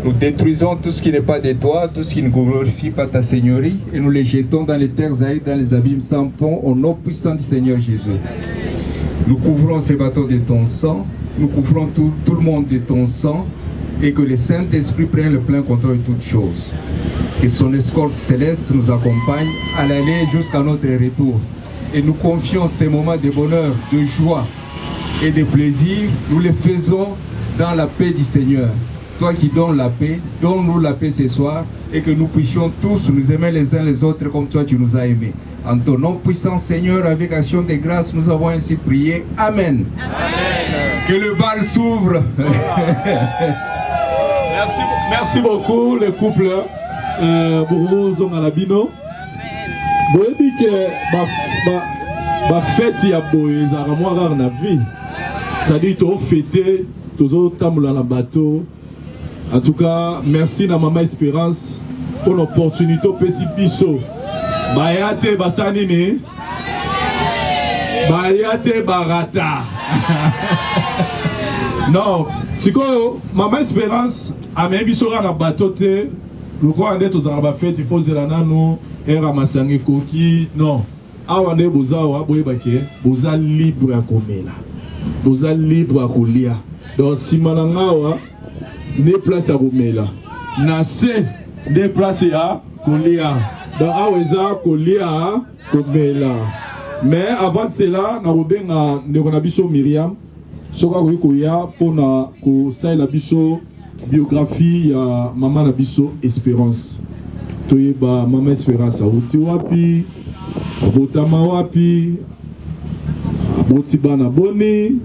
nous détruisons tout ce qui n'est pas de toi, tout ce qui ne glorifie pas ta Seigneurie et nous les jetons dans les terres arides, dans les abîmes sans fond, au nom puissant du Seigneur Jésus. Nous couvrons ces bateaux de ton sang, nous couvrons tout le monde de ton sang et que le Saint-Esprit prenne le plein contrôle de toutes choses. Que son escorte céleste nous accompagne à l'aller jusqu'à notre retour. Et nous confions ces moments de bonheur, de joie et de plaisir, nous les faisons dans la paix du Seigneur. Toi qui donnes la paix, donne-nous la paix ce soir et que nous puissions tous nous aimer les uns les autres comme toi tu nous as aimés. En ton nom puissant Seigneur, avec action de grâce, nous avons ainsi prié. Amen. Amen. Que le bal s'ouvre. Merci beaucoup le couple. Bourgo Zongalabino. Boyebi que ba fête ya boye za moi rare na vie. Ça dit to fêter tozo tamula na bateau. En tout cas, merci à Maman Espérance pour l'opportunité Pessi Biso. Bayate Basanine. Bayate Barata. Non, c'est que Maman Espérance a même Biso na bateau te. Le quoi en est aux arabes fêtes, il faut zelana no era masangi koki. Non. Awane bozawa boyebake, boza libre à komela. Boza libre à kolia. Donc si manangawa ne place à Romela. Nase de place à Kolia. Dans Aweza Kolia Komela. Mais avant cela, na robenga Neronabiso Myriam. Soka Koya pour na ko sai la biso biographie ya Maman Nabiso Espérance. Toyeba Maman Espérance auti wapi, abotama wapi, abotibana boni.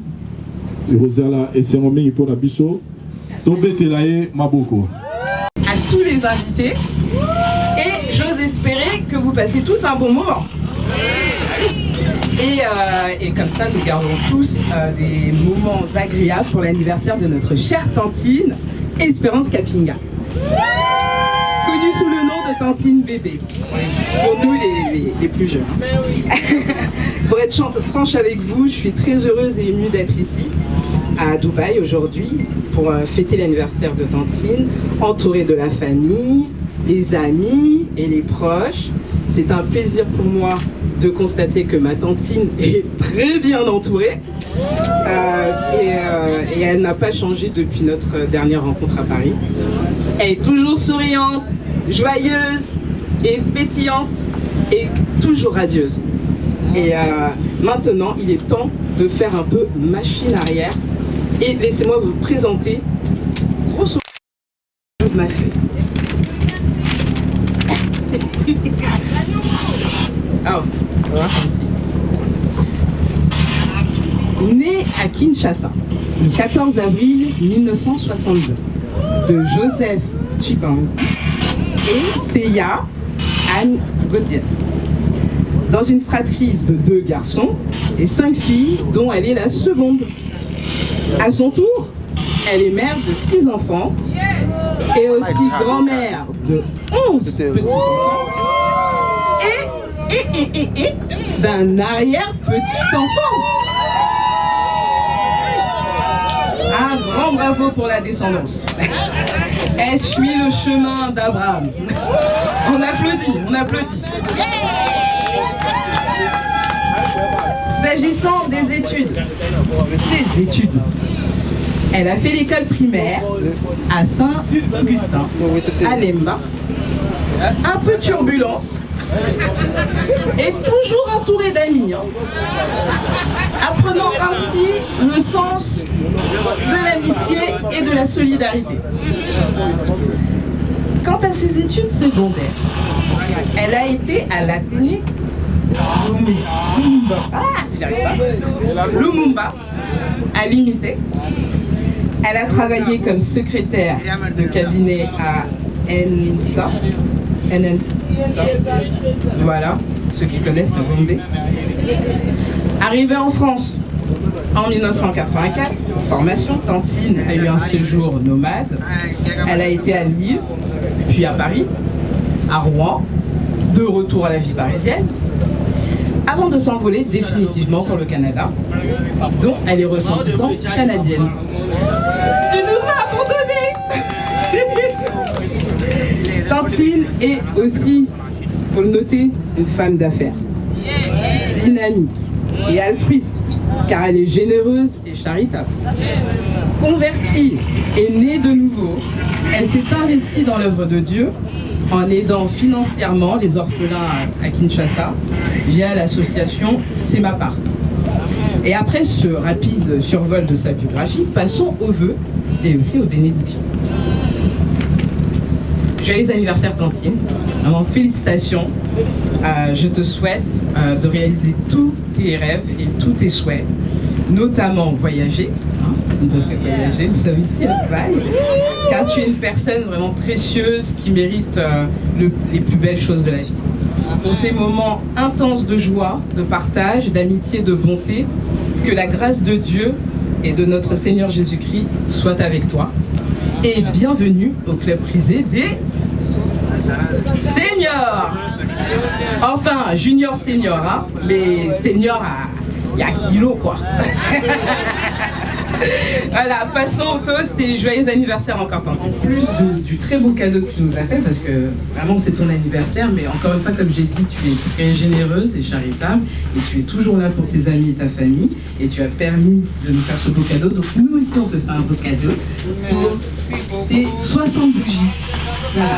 Rosala et c'est mon pour Nabiso. À tous les invités et j'ose espérer que vous passez tous un bon moment. Et comme ça, nous gardons tous des moments agréables pour l'anniversaire de notre chère tantine, Espérance Kapinga. Connue sous le nom de Tantine Bébé, pour nous les plus jeunes. Pour être franche avec vous, je suis très heureuse et émue d'être ici, à Dubaï aujourd'hui, pour fêter l'anniversaire de Tantine, entourée de la famille, les amis et les proches. C'est un plaisir pour moi de constater que ma Tantine est très bien entourée et elle n'a pas changé depuis notre dernière rencontre à Paris. Elle est toujours souriante, joyeuse et pétillante et toujours radieuse. Et maintenant, il est temps de faire un peu machine arrière. Et laissez-moi vous présenter, grosso modo, ma feuille. Alors, voilà comme ci. Née à Kinshasa, le 14 avril 1962. de Joseph Chibang et Seya Anne Gauthier. Dans une fratrie de 2 garçons et 5 filles, dont elle est la seconde. À son tour, elle est mère de 6 enfants et aussi grand-mère de 11 petits-enfants et d'un arrière-petit-enfant. Un grand bravo pour la descendance. Elle suit le chemin d'Abraham. On applaudit, on applaudit. S'agissant des études, ses études, elle a fait l'école primaire à Saint-Augustin, à Lemba, un peu turbulente et toujours entourée d'amis, apprenant ainsi le sens de l'amitié et de la solidarité. Quant à ses études secondaires, elle a été à l'Athénée Lumumba à l'imité. Elle a travaillé comme secrétaire de cabinet à NSA. Voilà, ceux qui connaissent à Bombay. Arrivée en France en 1984, formation, Tantine a eu un séjour nomade. Elle a été à Lille, puis à Paris, à Rouen, de retour à la vie parisienne, avant de s'envoler définitivement pour le Canada, dont elle est ressortissante canadienne. Tu nous as abandonnés. Tantine est aussi, il faut le noter, une femme d'affaires, dynamique et altruiste, car elle est généreuse et charitable. Convertie et née de nouveau, elle s'est investie dans l'œuvre de Dieu en aidant financièrement les orphelins à Kinshasa via l'association C'est ma part. Et après ce rapide survol de sa biographie, passons aux vœux et aussi aux bénédictions. Joyeux anniversaire Tantine, vraiment félicitations. Je te souhaite de réaliser tous tes rêves et tous tes souhaits, notamment voyager. Tu nous as fait voyager, nous sommes ici à Dubaï, car tu es une personne vraiment précieuse qui mérite les plus belles choses de la vie. Pour ces moments intenses de joie, de partage, d'amitié, de bonté, que la grâce de Dieu et de notre Seigneur Jésus-Christ soit avec toi. Et bienvenue au club prisé des seniors. Enfin, junior senior, hein, mais senior il y a kilo quoi. Voilà, passons au toast et joyeux anniversaire encore Tantine. En plus du très beau cadeau que tu nous as fait, parce que vraiment c'est ton anniversaire, mais encore une fois, comme j'ai dit, tu es très généreuse et charitable, et tu es toujours là pour tes amis et ta famille, et tu as permis de nous faire ce beau cadeau, donc nous aussi on te fait un beau cadeau pour tes 60 bougies. Voilà.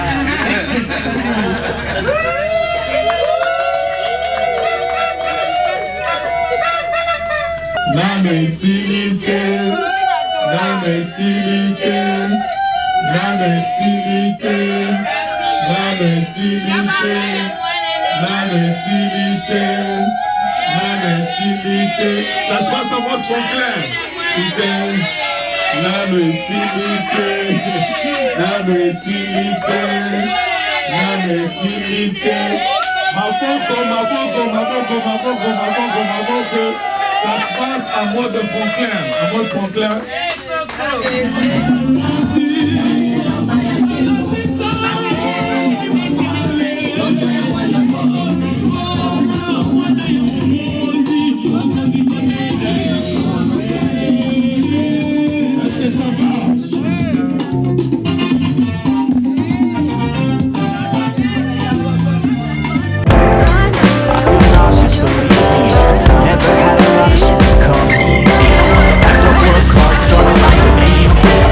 La messilité, la messilité, la messilité, la messilité, la messilité, la messilité. Ça se passe en mode Franklin. La messilité, la messilité, la messilité. Ça se passe à mode de Franklin. À mode Franklin. Never had a rush, come easy. I don't work hard, don't remind me.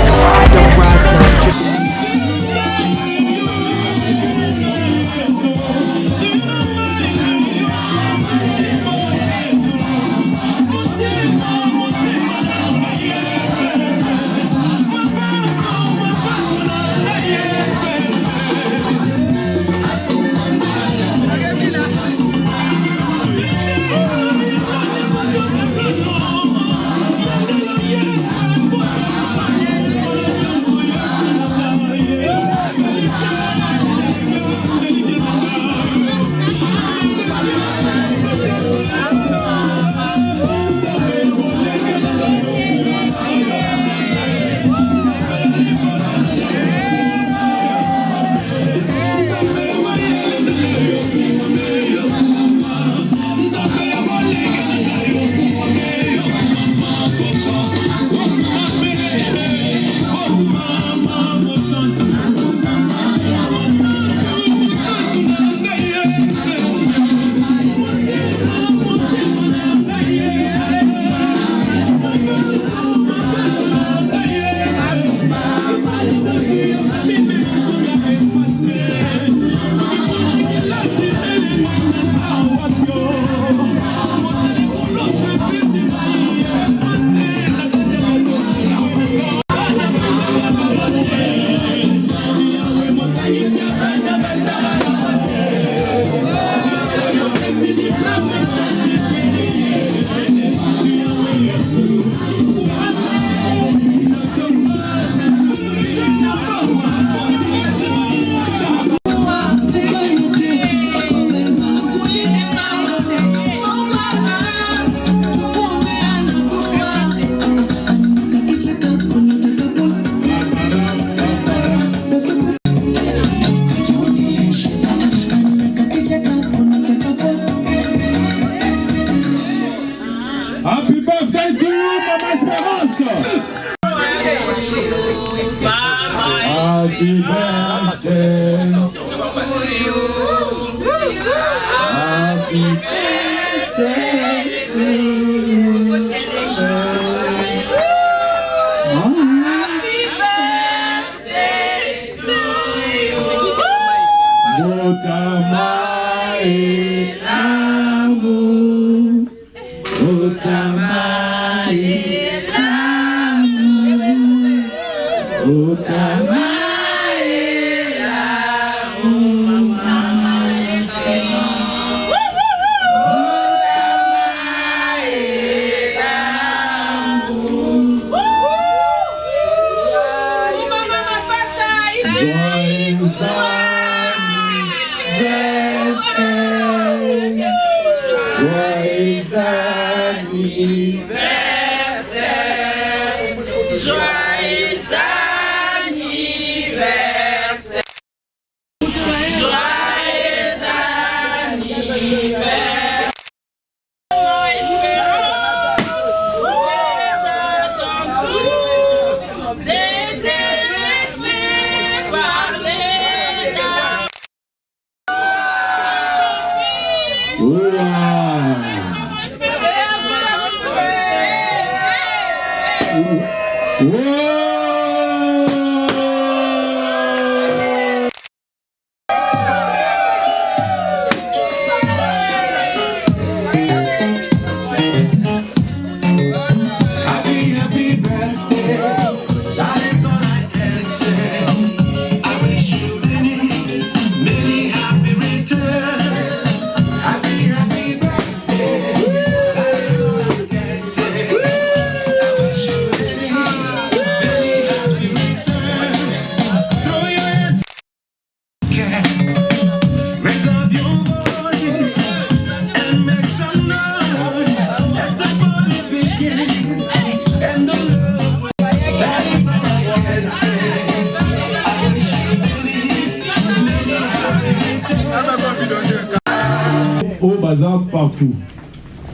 Partout.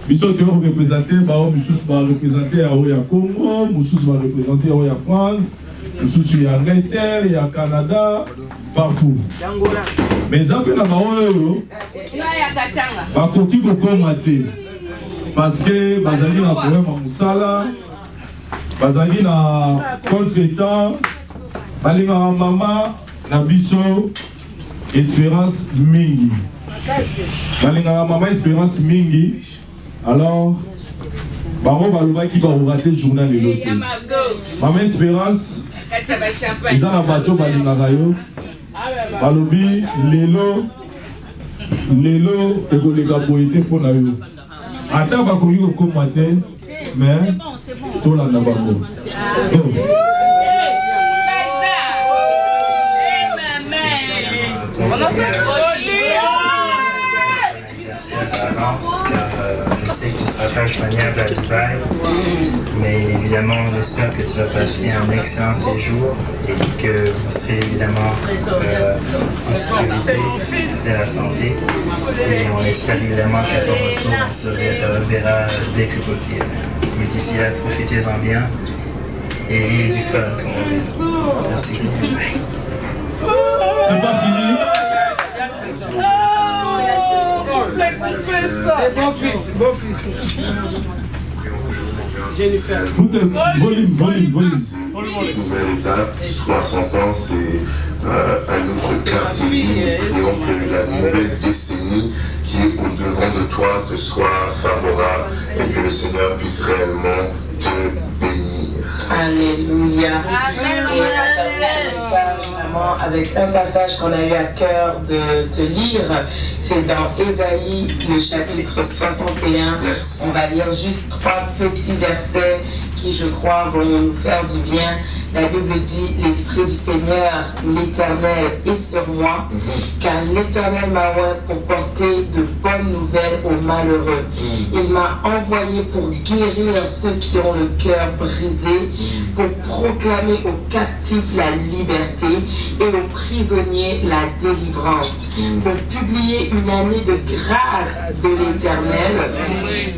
Ils sont représentés, Moussous va représenter à Congo, Moussous va représenter à France, Moussous il y a Angleterre, il y a Canada, partout. Mais ça fait la parole, parce que Bazali na problème à Moussala, Bazali na contre-temps, Balinga Mama, na biso, Espérance Mingi. Balinga Mama Espérance Mingi. Alors, Baron Baloba qui va rater le journal de l'autre. Maman Espérance, ils ont un bateau Balinga Rayo. Balobi, Lelo, et que les gars poétés pour la rue. Attends, va courir au commentaire, mais tout là n'a pas beau. Car je sais que tu seras pas joignable à Dubaï, mais évidemment on espère que tu vas passer un excellent séjour et que vous serez évidemment en sécurité de la santé, et on espère évidemment qu'à ton retour on se reverra dès que possible. Mais d'ici là, profitez-en bien et ayez du fun, comme on dit. Merci. C'est pas fini. Bon fils. Jennifer. Volume. Nouvelle étape, 60 ans, c'est un autre cap de vie. Nous prions que la nouvelle décennie qui est au devant de toi te soit favorable et que le Seigneur puisse réellement te bénir. Alléluia. Et vraiment avec un passage qu'on a eu à cœur de te lire, c'est dans Ésaïe, le chapitre 61. On va lire juste 3 petits versets qui, je crois, vont nous faire du bien. La Bible dit: l'Esprit du Seigneur, l'Éternel, est sur moi, car l'Éternel m'a oint pour porter de bonnes nouvelles aux malheureux. Il m'a envoyé pour guérir ceux qui ont le cœur brisé, pour proclamer aux captifs la liberté et aux prisonniers la délivrance, pour publier une année de grâce de l'Éternel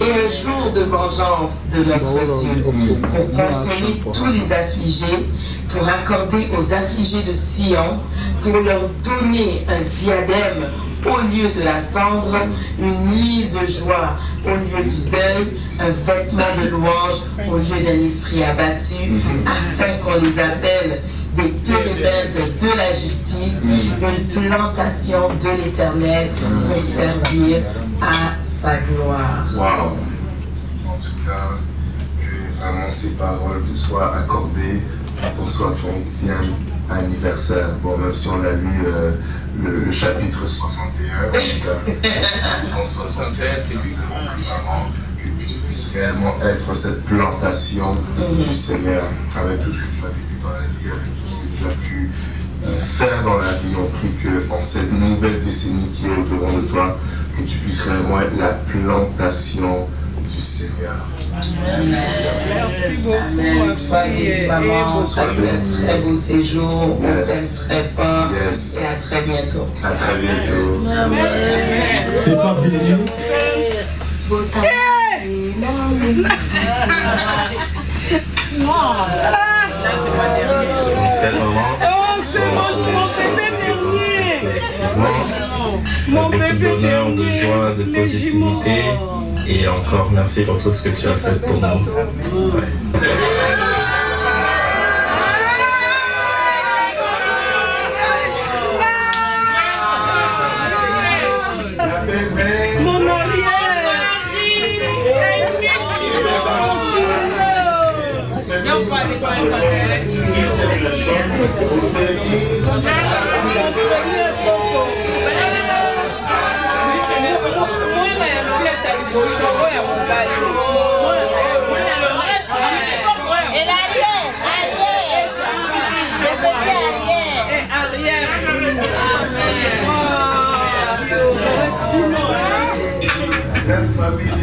et un jour de vengeance de notre Dieu, pour consoler tous les affligés, pour accorder aux affligés de Sion, pour leur donner un diadème au lieu de la cendre, une huile de joie au lieu du deuil, un vêtement de louange au lieu d'un esprit abattu, afin qu'on les appelle des térébintes de la justice, une plantation de l'Éternel pour servir à sa gloire. Wow. tout cas, que vraiment ces paroles te soient accordées quand on soit ton 10e anniversaire. Bon, même si on a lu le chapitre 61, en tout cas, ton 61 anniversaire, vraiment que tu puisses réellement être cette plantation du Seigneur, avec tout ce que tu as vécu dans la vie, avec tout ce que tu as pu faire dans la vie. On prie que en cette nouvelle décennie qui est au-devant de toi, que tu puisses réellement être la plantation du Seigneur. Amen. Merci beaucoup. Soyez maman, à ce très beau séjour. On t'aime très fort et à très bientôt. À très bientôt. C'est pas fini. Très maman. Oh, c'est mon bébé dernier. Effectivement, beaucoup de bonheur, de joie, de positivité. Et encore merci pour tout ce que tu as fait pour nous. Ouais. Mon arrière.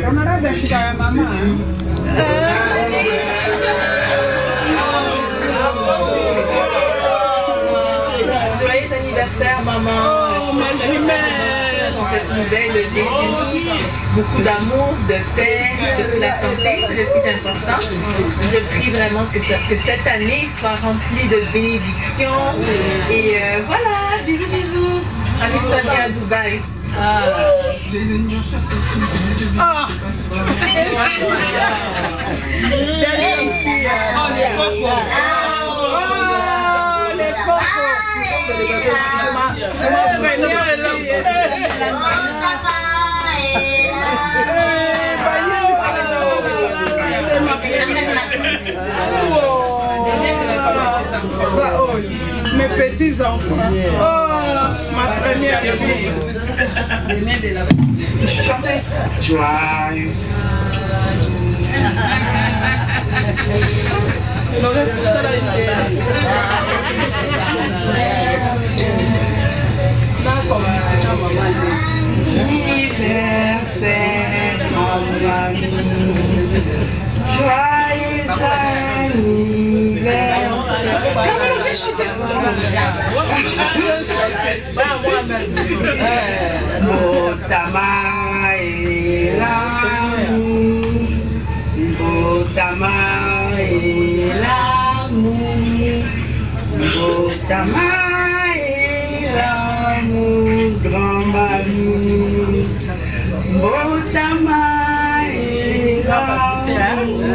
Camarade ashika mama. Joyeux anniversaire maman. Dans cette nouvelle décennie, beaucoup d'amour, de paix, surtout la santé, c'est le plus important. Je prie vraiment que cette année soit remplie de bénédictions. Et voilà, bisous bisous. Amuse-toi bien à Dubaï. J'ai une anniversaire. Ah. Les cocos. Je m'apprenais à mes petits enfants. Oh, ma première vie. Je chantais. Joyeux. Anniversaire, mamie. Joyeux anniversaire. Botama et l'amour. Botama et l'amour. Botama et l'amour, grand-mamie. Botama et l'amour.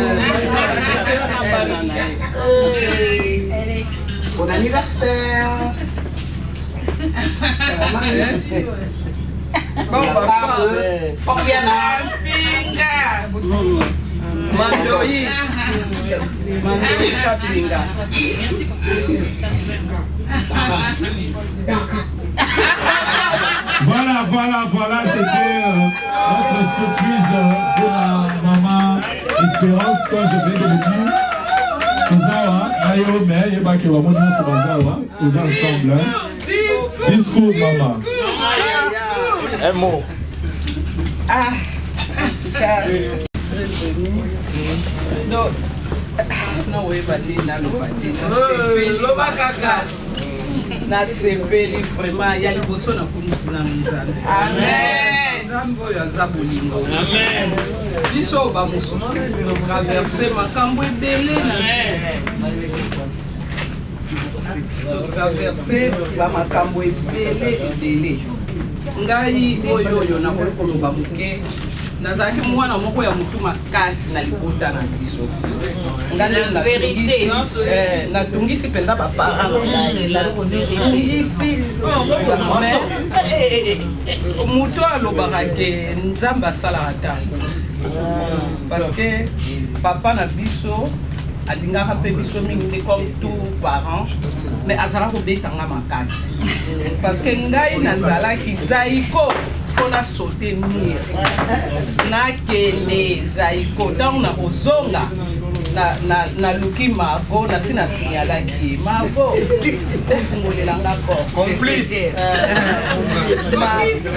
Bon anniversaire. Bon papa. Oriana. Mandoi. Mandoi Kapinga. Voilà, c'était notre surprise pour la maman Espérance, comme je viens de le dire. Ozawa, Nayo, mais Yebake, Wamon, Ozawa, aux ensemble. Discours, maman. Un mot. Ah, très ému. Non, non, oui, Badina, na sepeli vraiment ya liboso na komisi na nzambe. Amen. Nzambe oyo aza bolingo. Amen. Biso ba mosusu traverser makambo ebele na traverser ba makambo ebele. Ngai oyo na koloba moke nazalaki mwana moko ya motu makasi na libota na biso. Natungisi mpenza bapara natungisi moto alobaka ke nzambe asalaka ta kosi parce que papa na biso alingaka mpe biso mingi comme tout parent mais azala kobetanga makasi parce que ngai nazalaki zaiko mpona saute mire nakende zaiko ntango nakozonga naluki Margot nasi nasinyalaki Margot ofungolelanga complice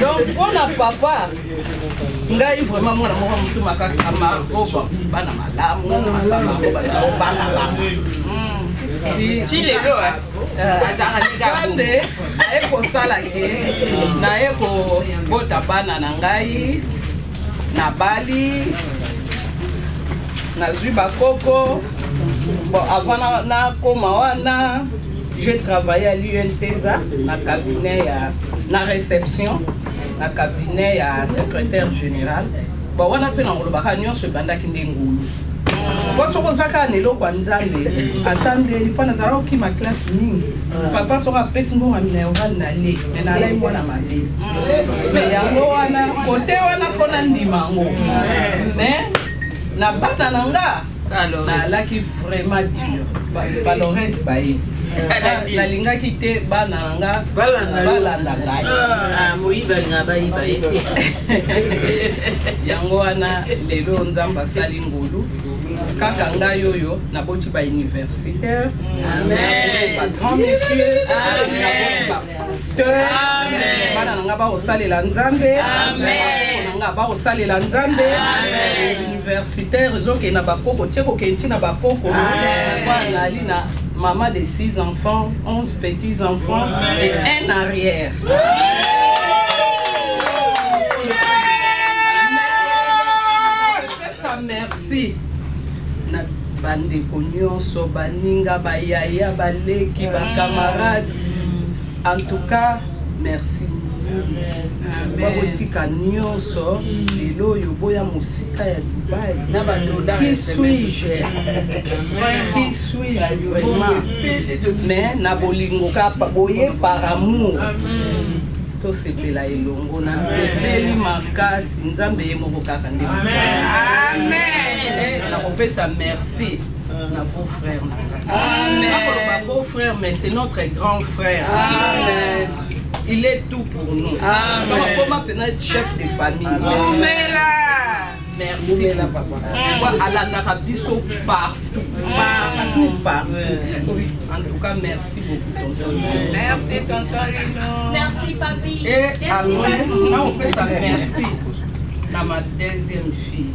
donc mpona papa ngai vraiment mwana moko motu makasi na Margot bana malamu Margot bazobanga nzambe ekosala ke naye kobota bana na ngai na bali nazwi bakoko bon avant nakoma wana j'ai travaillé à l'UNTESA na cabinet na réception na cabinet ya secrétaire général bon wana mpe nakolobaka nyonso ebandaki nde ngulu po soko ozaka na eloko ya nzambe atandeli mpo nazala okima classe mingi papa soko apesi mbongo minéral na le me nalai mwana mabe me yango wana kote wana mpo nandima yango me na bana na nga nalaki vraiment dur balorete baye nalingaki te bana na nga balanda ngai moyibi alinga bayiba ye te yango wana lelo nzambe asali ngolu kaka ngai oyo naboti bauniversitaire bagrand monsieur naboti bapasteur bana na nga bakosalela nzambe na nga bakosalela nzambe universitaire ezokende na bakoko tie kokende ntina bakoko nali na maman de 6 enfants 11 petits enfants et un arrière merci na bandeko nyonso baninga bayaya baleki bacamarade en tout cas merci bakotika nyonso lelo oyo boya mosika ya Dubaï qui suis-je vraiment mais na bolingo kapa boye par amour tosepela elongo nasepeli makasi nzambe ye moko kaka nde nakopesa merci na beau frère nakoloba beau frère mais c'est notre grand frère il est tout pour nous donc comment peut-être chef de famille merci alandaka biso partout en tout cas merci beaucoup tonton merci tonton Lino merci papi et après nakopesa merci na ma deuxième fille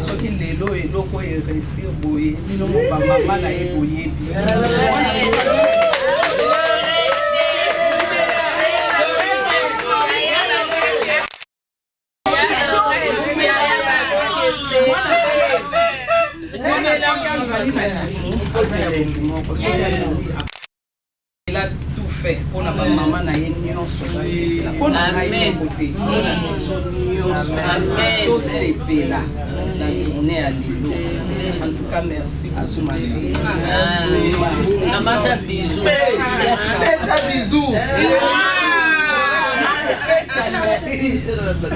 soki lelo eloko eresir boye bino bamama na ye boyebi il a tout fait pour la maman na ye nyonso basepela mpo na ngai moko te mpo na biso nyonso tosepela na journée ya lelo en tout cas merci beaucoup ma fille amata bisou pesa bisou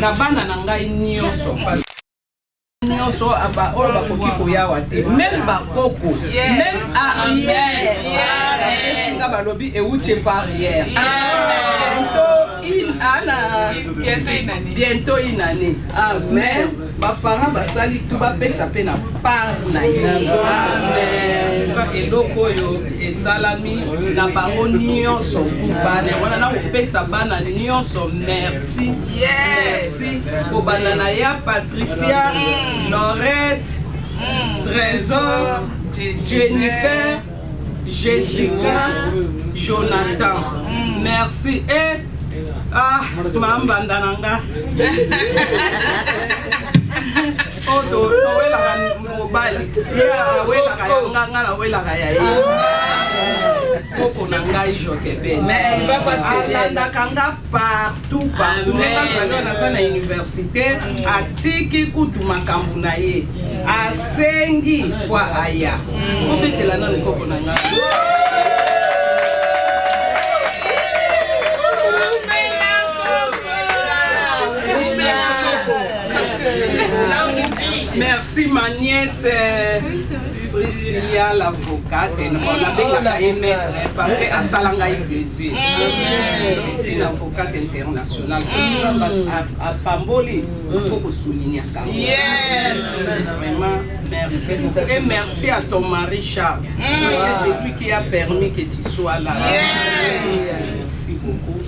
na bana na ngai nyonso nyonso oyo bakoki koyawa te même bakoko même arrière esinga balobi euti pa arrière bientôt une année mais baparent basali tu bapesa mpe na part na ye eloko oyo esalami na bango nyonso bana wana nakopesa bana nyonso merci merci kobanda na ya Patricia Laurette Trésor Jennifer Jessica Jonathan merci et mambanda nanga oto owelaka mobali awelaka yanga nawelaka ya ye koko na ngai Jokebene alandaka nga partout ndenge azali wana aza na université atiki kutu makambo na ye asengi po aya obetela nani koko na ngai merci ma nièce Priscilla l'avocate, nabengaka ye maître parce que asala ngai plaisir. C'est une avocate internationale. Soki apamboli faut souligner quand même. Vraiment merci. Et merci à ton mari Charles. Parce que c'est lui qui a permis que tu sois là. Merci beaucoup.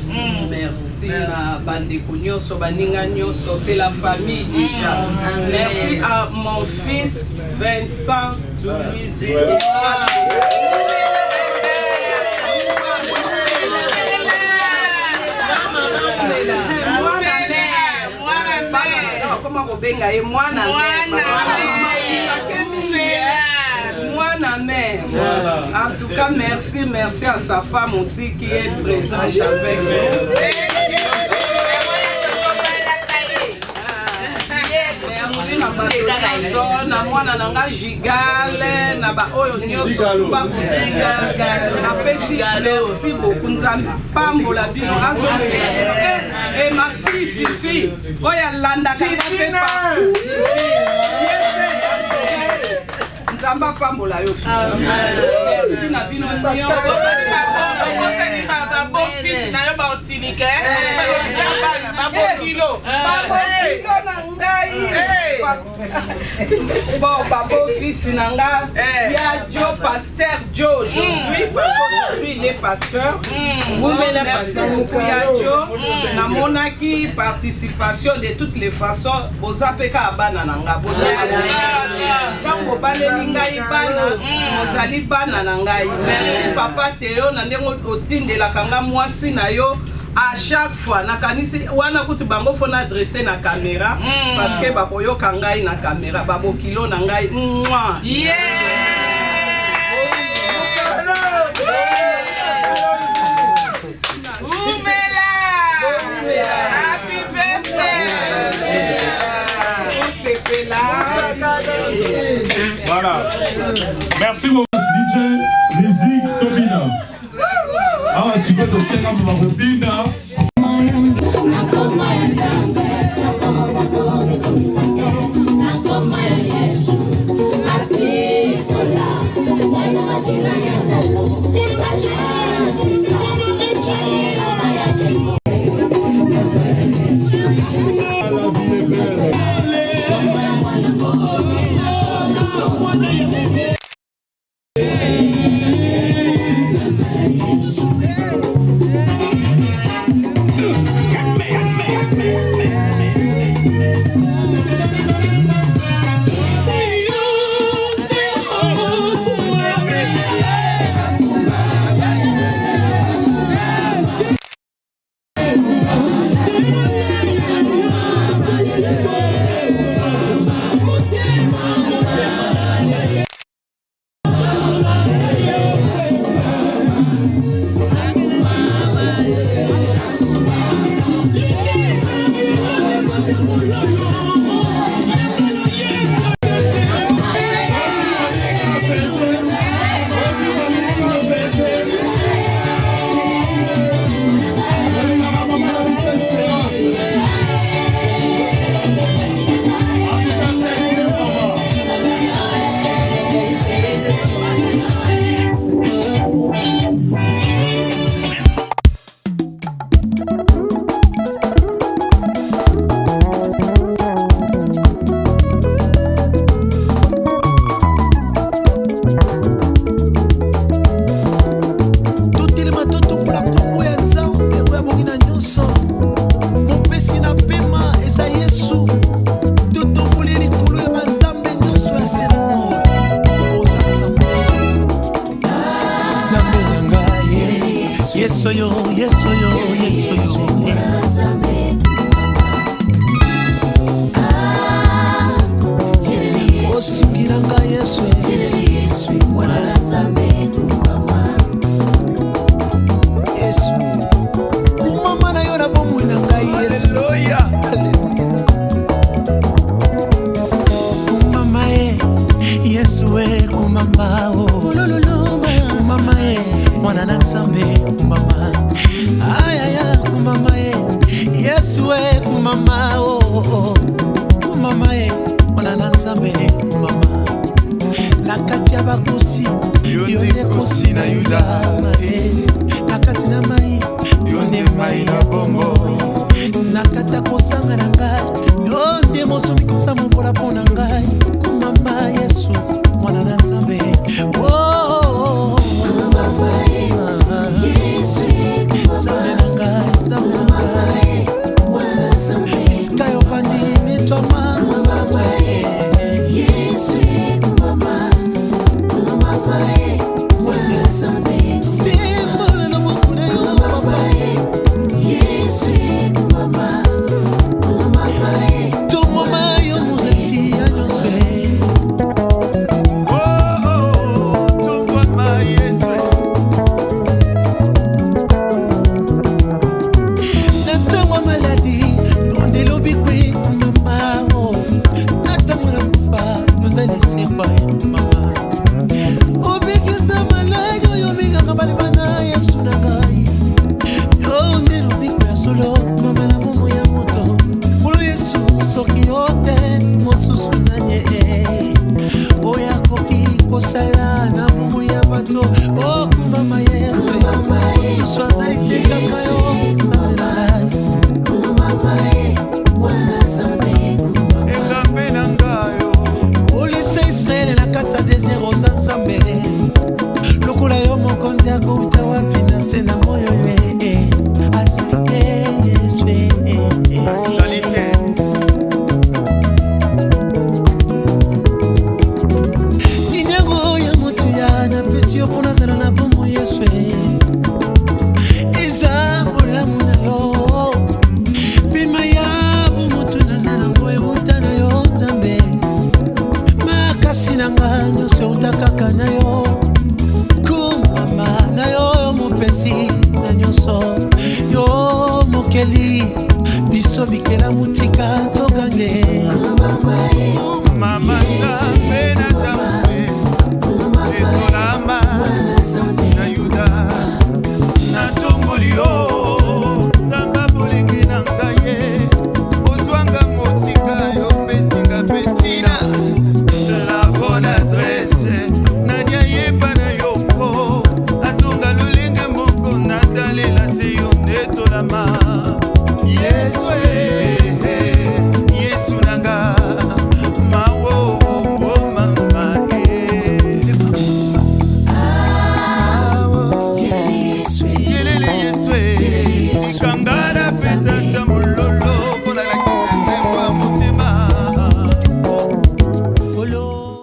Merci na bandeko nyonso baninga nyonso, c'est la famille déjà. Merci à mon fils Vincent Toulouzi. Comment on benga et moi na mère. En tout cas, merci à sa femme aussi qui est présente avec nous. Na mwana nanga Gigale na ba oyo nyonso ba kuzinga napesi merci beaucoup nzambe pambola bino azonse et ma fille Fifi oya landa Fifi nzamba pambola yo merci na bino nyonso babo fils na yo ba osinike babo kilo na ngai bon babo fils na nga ya Joe pasteur Joe aujourd'hui parce qu'aujourd'hui il est pasteur merci beaucoup ya Joe na monaki participation de toutes les façons boza peka abana na nga boza tango baleli ngai bana mozali bana na ngai merci papa Théo na ndengo otindelaka nga mwasi na yo à chaque fois nakanisi wana kutu bango fona adresser na caméra parce que bakoyoka ngai na caméra babokilo na ngai mwa happy birthday. Voilà. Merci beaucoup DJ Musique Tobina. Ah, si vous êtes au ma copine. Kumama, oh, kumama, mwana na nzambe, kumama. na kati ya bakosi yo nde kosi na yuda na kati na mai yo nde mai na bombo na kati ya kosanga na ngai yo nde mosomi kosa mobola mpo na ngai kumama Yesu mwana na Nzambe Nzambe na ngai Nzambe na ngai isika yo vandi netwama Nzambe Yesu kumama Simbola na mokuna yo mama Yesu kumama to mama yo muzesi ya nyoswe to mama Yesu natamwa maladi onde lobi kwe mama oh natamwa na kufa nonda lisekwa mama obikisa malaga yo biganga bali bana Yesu na ngai yo nde lobi kwe solo mama na momo ya moto kulo Yesu soki yote mosusu nanye oya koki kosala na momo ya bato o kumama Yesu mosusu azali te kaka yo kumama wana Nzambe engambe na ngayo olisa Israele na kati ya desert oza Nzambe lokola yo mokonzi akouta wapi na se na moyo yo azali te Yesu azali te ninyango ya motu ya napesi yo mpo nazala na bomoi Yesu eza bolamu na yo pima ya bomotu nazala ngo euta na yo Nzambe makasi na nga nyonso euta kaka na yo kumama na yo mopesi na nyonso yo mokeli biso bikela mutika togange mama Nzambe na Nzambe ekolama